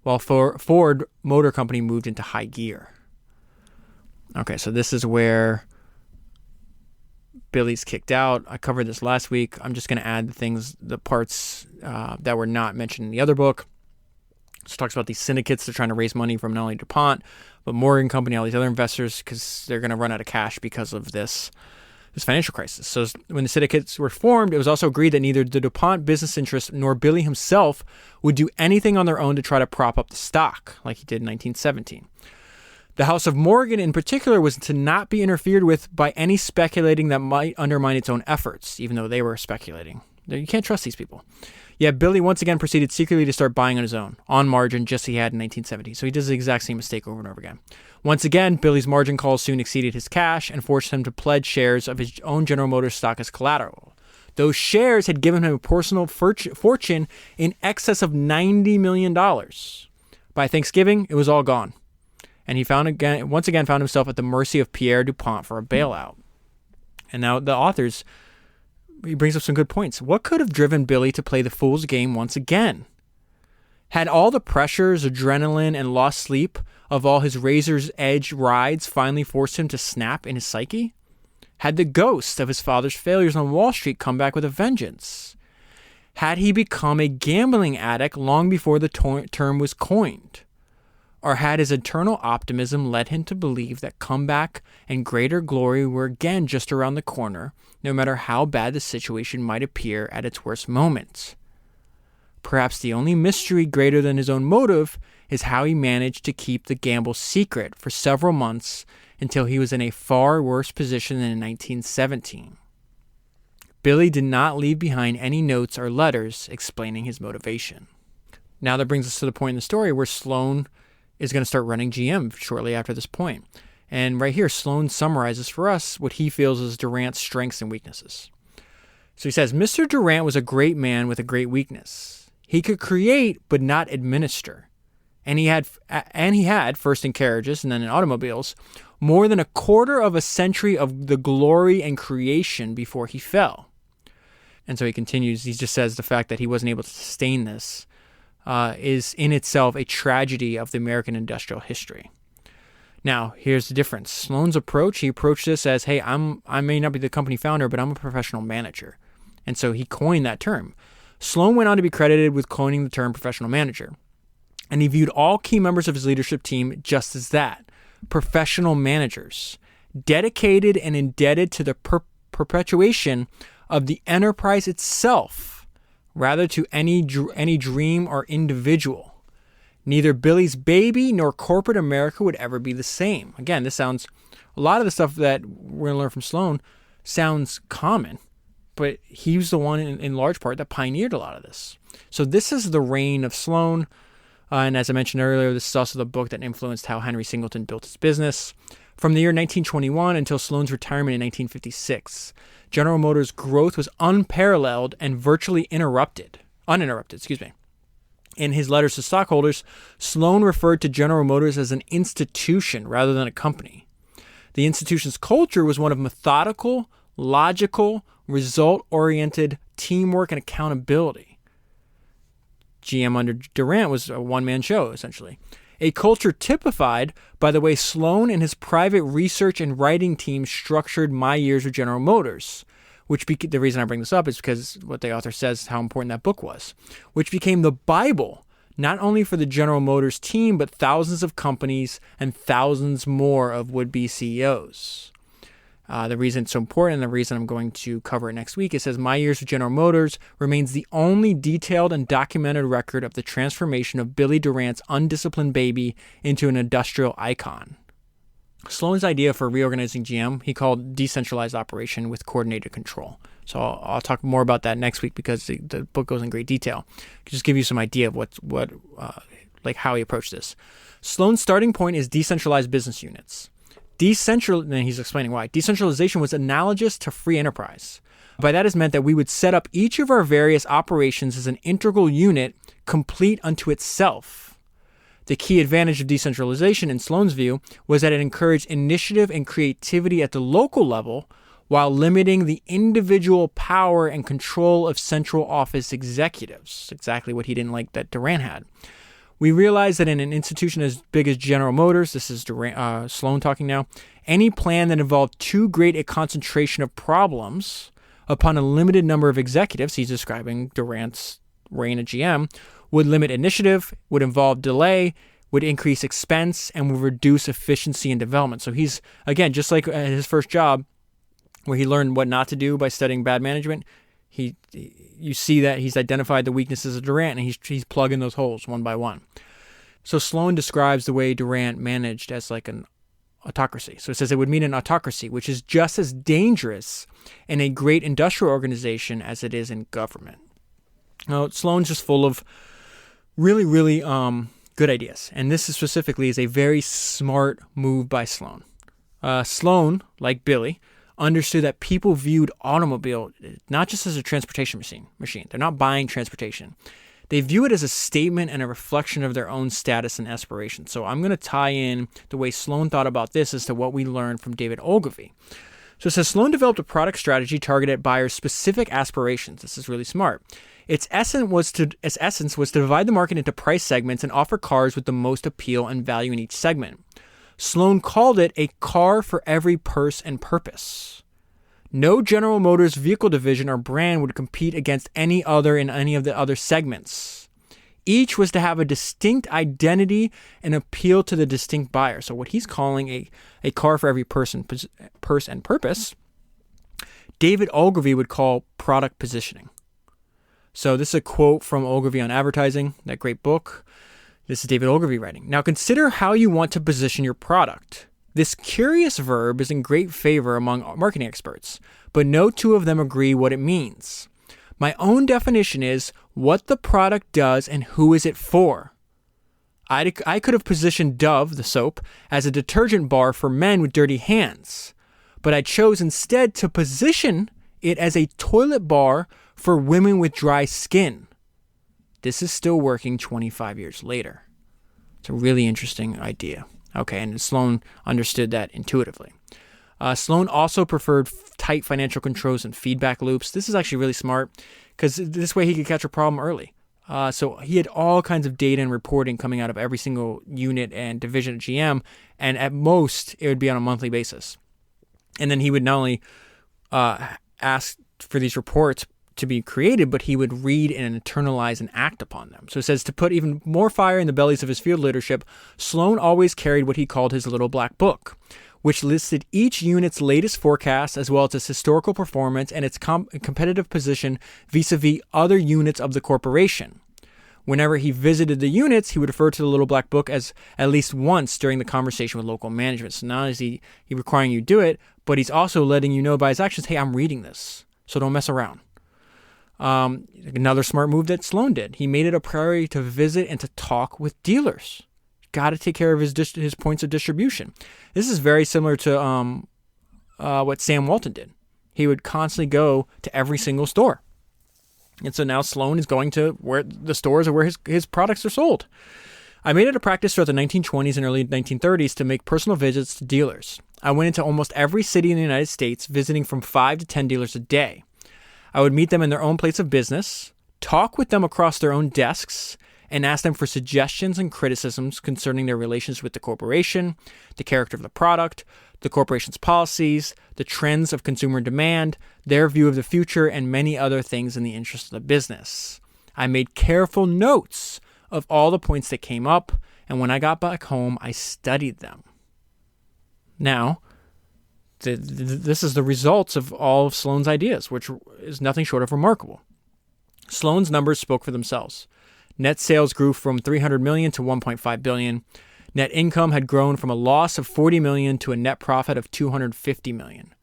while Ford Motor Company moved into high gear. Okay, so this is where Billy's kicked out. I covered this last week. I'm just going to add the parts that were not mentioned in the other book. So it talks about these syndicates. They're trying to raise money from not only DuPont, but Morgan Company, all these other investors, because they're going to run out of cash because of this financial crisis. So when the syndicates were formed, it was also agreed that neither the DuPont business interests nor Billy himself would do anything on their own to try to prop up the stock, like he did in 1917. The House of Morgan in particular was to not be interfered with by any speculating that might undermine its own efforts, even though they were speculating. You can't trust these people. Yet Billy once again proceeded secretly to start buying on his own, on margin, just as he had in 1970. So he does the exact same mistake over and over again. Once again, Billy's margin calls soon exceeded his cash and forced him to pledge shares of his own General Motors stock as collateral. Those shares had given him a personal fortune in excess of $90 million. By Thanksgiving, it was all gone. And he once again found himself at the mercy of Pierre DuPont for a bailout. And now the authors, he brings up some good points. What could have driven Billy to play the fool's game once again? Had all the pressures, adrenaline, and lost sleep of all his razor's edge rides finally forced him to snap in his psyche? Had the ghost of his father's failures on Wall Street come back with a vengeance? Had he become a gambling addict long before the term was coined? Or had his eternal optimism led him to believe that comeback and greater glory were again just around the corner, no matter how bad the situation might appear at its worst moments? Perhaps the only mystery greater than his own motive is how he managed to keep the gamble secret for several months until he was in a far worse position than in 1917. Billy did not leave behind any notes or letters explaining his motivation. Now that brings us to the point in the story where Sloan is going to start running GM shortly after this point. And right here, Sloan summarizes for us what he feels is Durant's strengths and weaknesses. So he says, Mr. Durant was a great man with a great weakness. He could create, but not administer. And he had, first in carriages and then in automobiles, more than a quarter of a century of the glory and creation before he fell. And so he continues, he just says the fact that he wasn't able to sustain this is in itself a tragedy of the American industrial history. Now, here's the difference. Sloan's approach, he approached this as, hey, I may not be the company founder, but I'm a professional manager. And so he coined that term. Sloan went on to be credited with coining the term professional manager. And he viewed all key members of his leadership team just as that, professional managers, dedicated and indebted to the perpetuation of the enterprise itself, rather to any dream or individual. Neither Billy's baby nor corporate America would ever be the same. Again, this sounds, a lot of the stuff that we're going to learn from Sloan sounds common, but he was the one in large part that pioneered a lot of this. So this is the reign of Sloan. And as I mentioned earlier, this is also the book that influenced how Henry Singleton built his business. From the year 1921 until Sloan's retirement in 1956, General Motors' growth was unparalleled and virtually uninterrupted. In his letters to stockholders, Sloan referred to General Motors as an institution rather than a company. The institution's culture was one of methodical, logical, result-oriented teamwork and accountability. GM under Durant was a one-man show, essentially. A culture typified by the way Sloan and his private research and writing team structured My Years with General Motors, the reason I bring this up is because what the author says how important that book was, which became the Bible, not only for the General Motors team, but thousands of companies and thousands more of would-be CEOs. The reason it's so important and the reason I'm going to cover it next week, it says My Years with General Motors remains the only detailed and documented record of the transformation of Billy Durant's undisciplined baby into an industrial icon. Sloan's idea for reorganizing GM, he called decentralized operation with coordinated control. So I'll talk more about that next week because the book goes in great detail. Just give you some idea of how he approached this. Sloan's starting point is decentralized business units. And he's explaining why. Decentralization was analogous to free enterprise. By that is meant that we would set up each of our various operations as an integral unit, complete unto itself. The key advantage of decentralization, in Sloan's view, was that it encouraged initiative and creativity at the local level while limiting the individual power and control of central office executives. Exactly what he didn't like that Durant had. We realize that in an institution as big as General Motors, this is Sloan talking now, any plan that involved too great a concentration of problems upon a limited number of executives, he's describing Durant's reign at GM, would limit initiative, would involve delay, would increase expense, and would reduce efficiency and development. So he's, again, just like at his first job, where he learned what not to do by studying bad management, you see that he's identified the weaknesses of Durant, and he's plugging those holes one by one. So Sloan describes the way Durant managed as like an autocracy. So it says it would mean an autocracy, which is just as dangerous in a great industrial organization as it is in government. Now, Sloan's just full of really, really good ideas. And this specifically is a very smart move by Sloan. Sloan, like Billy, understood that people viewed automobile not just as a transportation machine. They're not buying transportation. They view it as a statement and a reflection of their own status and aspiration. So I'm going to tie in the way Sloan thought about this as to what we learned from David Ogilvy. So it says Sloan developed a product strategy targeted at buyers' specific aspirations. This is really smart. Its essence was to divide the market into price segments and offer cars with the most appeal and value in each segment. Sloan called it a car for every purse and purpose. No General Motors vehicle division or brand would compete against any other in any of the other segments. Each was to have a distinct identity and appeal to the distinct buyer. So what he's calling a car for every purse and purpose, David Ogilvy would call product positioning. So this is a quote from Ogilvy on Advertising, that great book. This is David Ogilvy writing. Now consider how you want to position your product. This curious verb is in great favor among marketing experts, but no two of them agree what it means. My own definition is what the product does and who is it for. I could have positioned Dove, the soap, as a detergent bar for men with dirty hands, but I chose instead to position it as a toilet bar for women with dry skin. This is still working 25 years later. It's a really interesting idea. Okay, and Sloan understood that intuitively. Sloan also preferred tight financial controls and feedback loops. This is actually really smart because this way he could catch a problem early. So he had all kinds of data and reporting coming out of every single unit and division at GM, and at most it would be on a monthly basis. And then he would not only ask for these reports to be created, but he would read and internalize and act upon them. So it says to put even more fire in the bellies of his field leadership, Sloan always carried what he called his little black book, which listed each unit's latest forecast as well as its historical performance and its competitive position vis-a-vis other units of the corporation. Whenever he visited the units, he would refer to the little black book as at least once during the conversation with local management. So not only is he requiring you do it, but he's also letting you know by his actions, hey, I'm reading this, so don't mess around. Another smart move that Sloan did. He made it a priority to visit and to talk with dealers. Got to take care of his points of distribution. This is very similar to what Sam Walton did. He would constantly go to every single store. And so now Sloan is going to where the stores are where his products are sold. I made it a practice throughout the 1920s and early 1930s to make personal visits to dealers. I went into almost every city in the United States, visiting from 5 to 10 dealers a day. I would meet them in their own place of business, talk with them across their own desks, and ask them for suggestions and criticisms concerning their relations with the corporation, the character of the product, the corporation's policies, the trends of consumer demand, their view of the future, and many other things in the interest of the business. I made careful notes of all the points that came up, and when I got back home, I studied them. Now, this is the results of all of Sloan's ideas, which is nothing short of remarkable. Sloan's numbers spoke for themselves. Net sales grew from $300 million to $1.5 billion. Net income had grown from a loss of $40 million to a net profit of $250 million.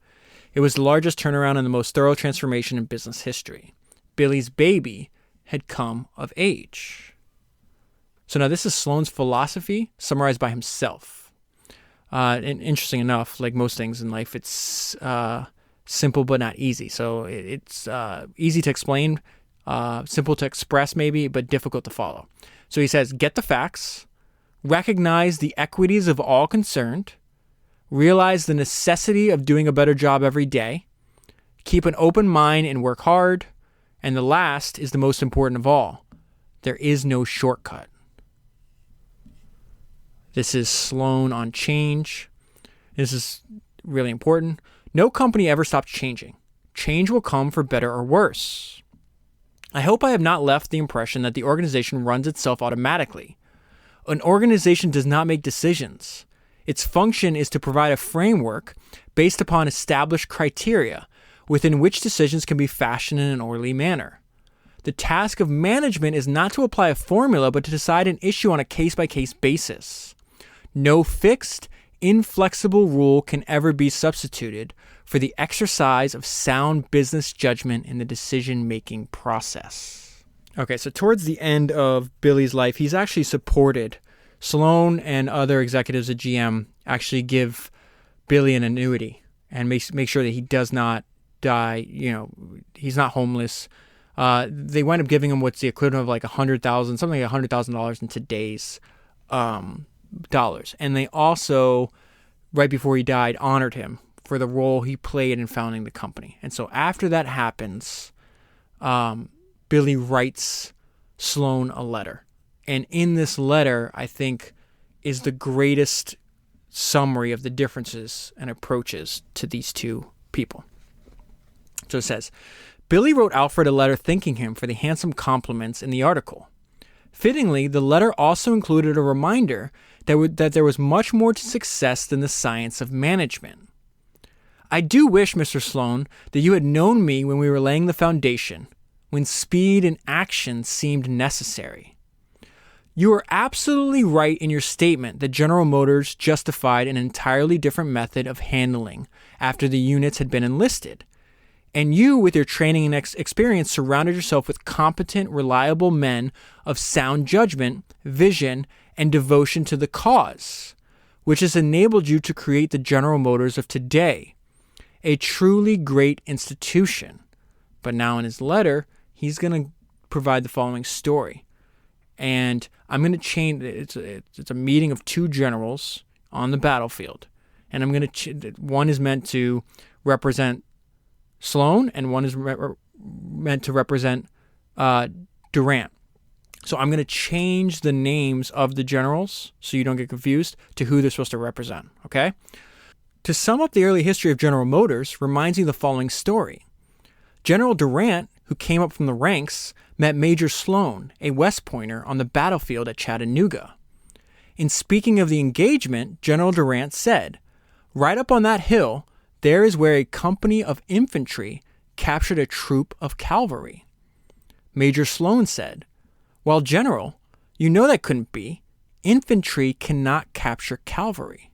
It was the largest turnaround and the most thorough transformation in business history. Billy's baby had come of age. So now this is Sloan's philosophy summarized by himself. And interesting enough, like most things in life, it's simple but not easy. So it's easy to explain, simple to express maybe, but difficult to follow. So he says, get the facts, recognize the equities of all concerned, realize the necessity of doing a better job every day, keep an open mind and work hard, and the last is the most important of all. There is no shortcut. This is Sloan on change. This is really important. No company ever stops changing. Change will come for better or worse. I hope I have not left the impression that the organization runs itself automatically. An organization does not make decisions. Its function is to provide a framework based upon established criteria within which decisions can be fashioned in an orderly manner. The task of management is not to apply a formula, but to decide an issue on a case-by-case basis. No fixed, inflexible rule can ever be substituted for the exercise of sound business judgment in the decision-making process. Okay, so towards the end of Billy's life, he's actually supported Sloan and other executives at GM actually give Billy an annuity and make sure that he does not die. He's not homeless. They wind up giving him what's the equivalent of like $100,000, something like $100,000 in today's dollars. And they also, right before he died, honored him for the role he played in founding the company. And so after that happens, Billy writes Sloan a letter. And in this letter, I think, is the greatest summary of the differences and approaches to these two people. So it says, Billy wrote Alfred a letter thanking him for the handsome compliments in the article. Fittingly, the letter also included a reminder that there was much more to success than the science of management. I do wish, Mr. Sloan, that you had known me when we were laying the foundation, when speed and action seemed necessary. You are absolutely right in your statement that General Motors justified an entirely different method of handling after the units had been enlisted. And you, with your training and experience, surrounded yourself with competent, reliable men of sound judgment, vision, and devotion to the cause, which has enabled you to create the General Motors of today, a truly great institution. But now in his letter, he's going to provide the following story. And I'm going to change, it's a meeting of two generals on the battlefield. And I'm going to, one is meant to represent Sloan, and one is meant to represent Durant. So I'm going to change the names of the generals so you don't get confused to who they're supposed to represent, okay? To sum up the early history of General Motors reminds you of the following story. General Durant, who came up from the ranks, met Major Sloan, a West Pointer, on the battlefield at Chattanooga. In speaking of the engagement, General Durant said, "Right up on that hill, there is where a company of infantry captured a troop of cavalry." Major Sloan said, "Well, General, you know that couldn't be. Infantry cannot capture cavalry."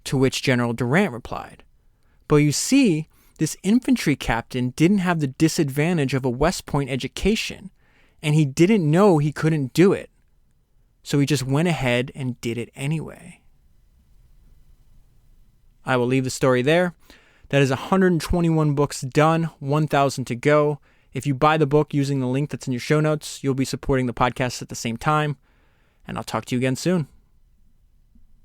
To which General Durant replied, "But you see, this infantry captain didn't have the disadvantage of a West Point education, and he didn't know he couldn't do it. So he just went ahead and did it anyway." I will leave the story there. That is 121 books done, 1,000 to go. If you buy the book using the link that's in your show notes, you'll be supporting the podcast at the same time. And I'll talk to you again soon.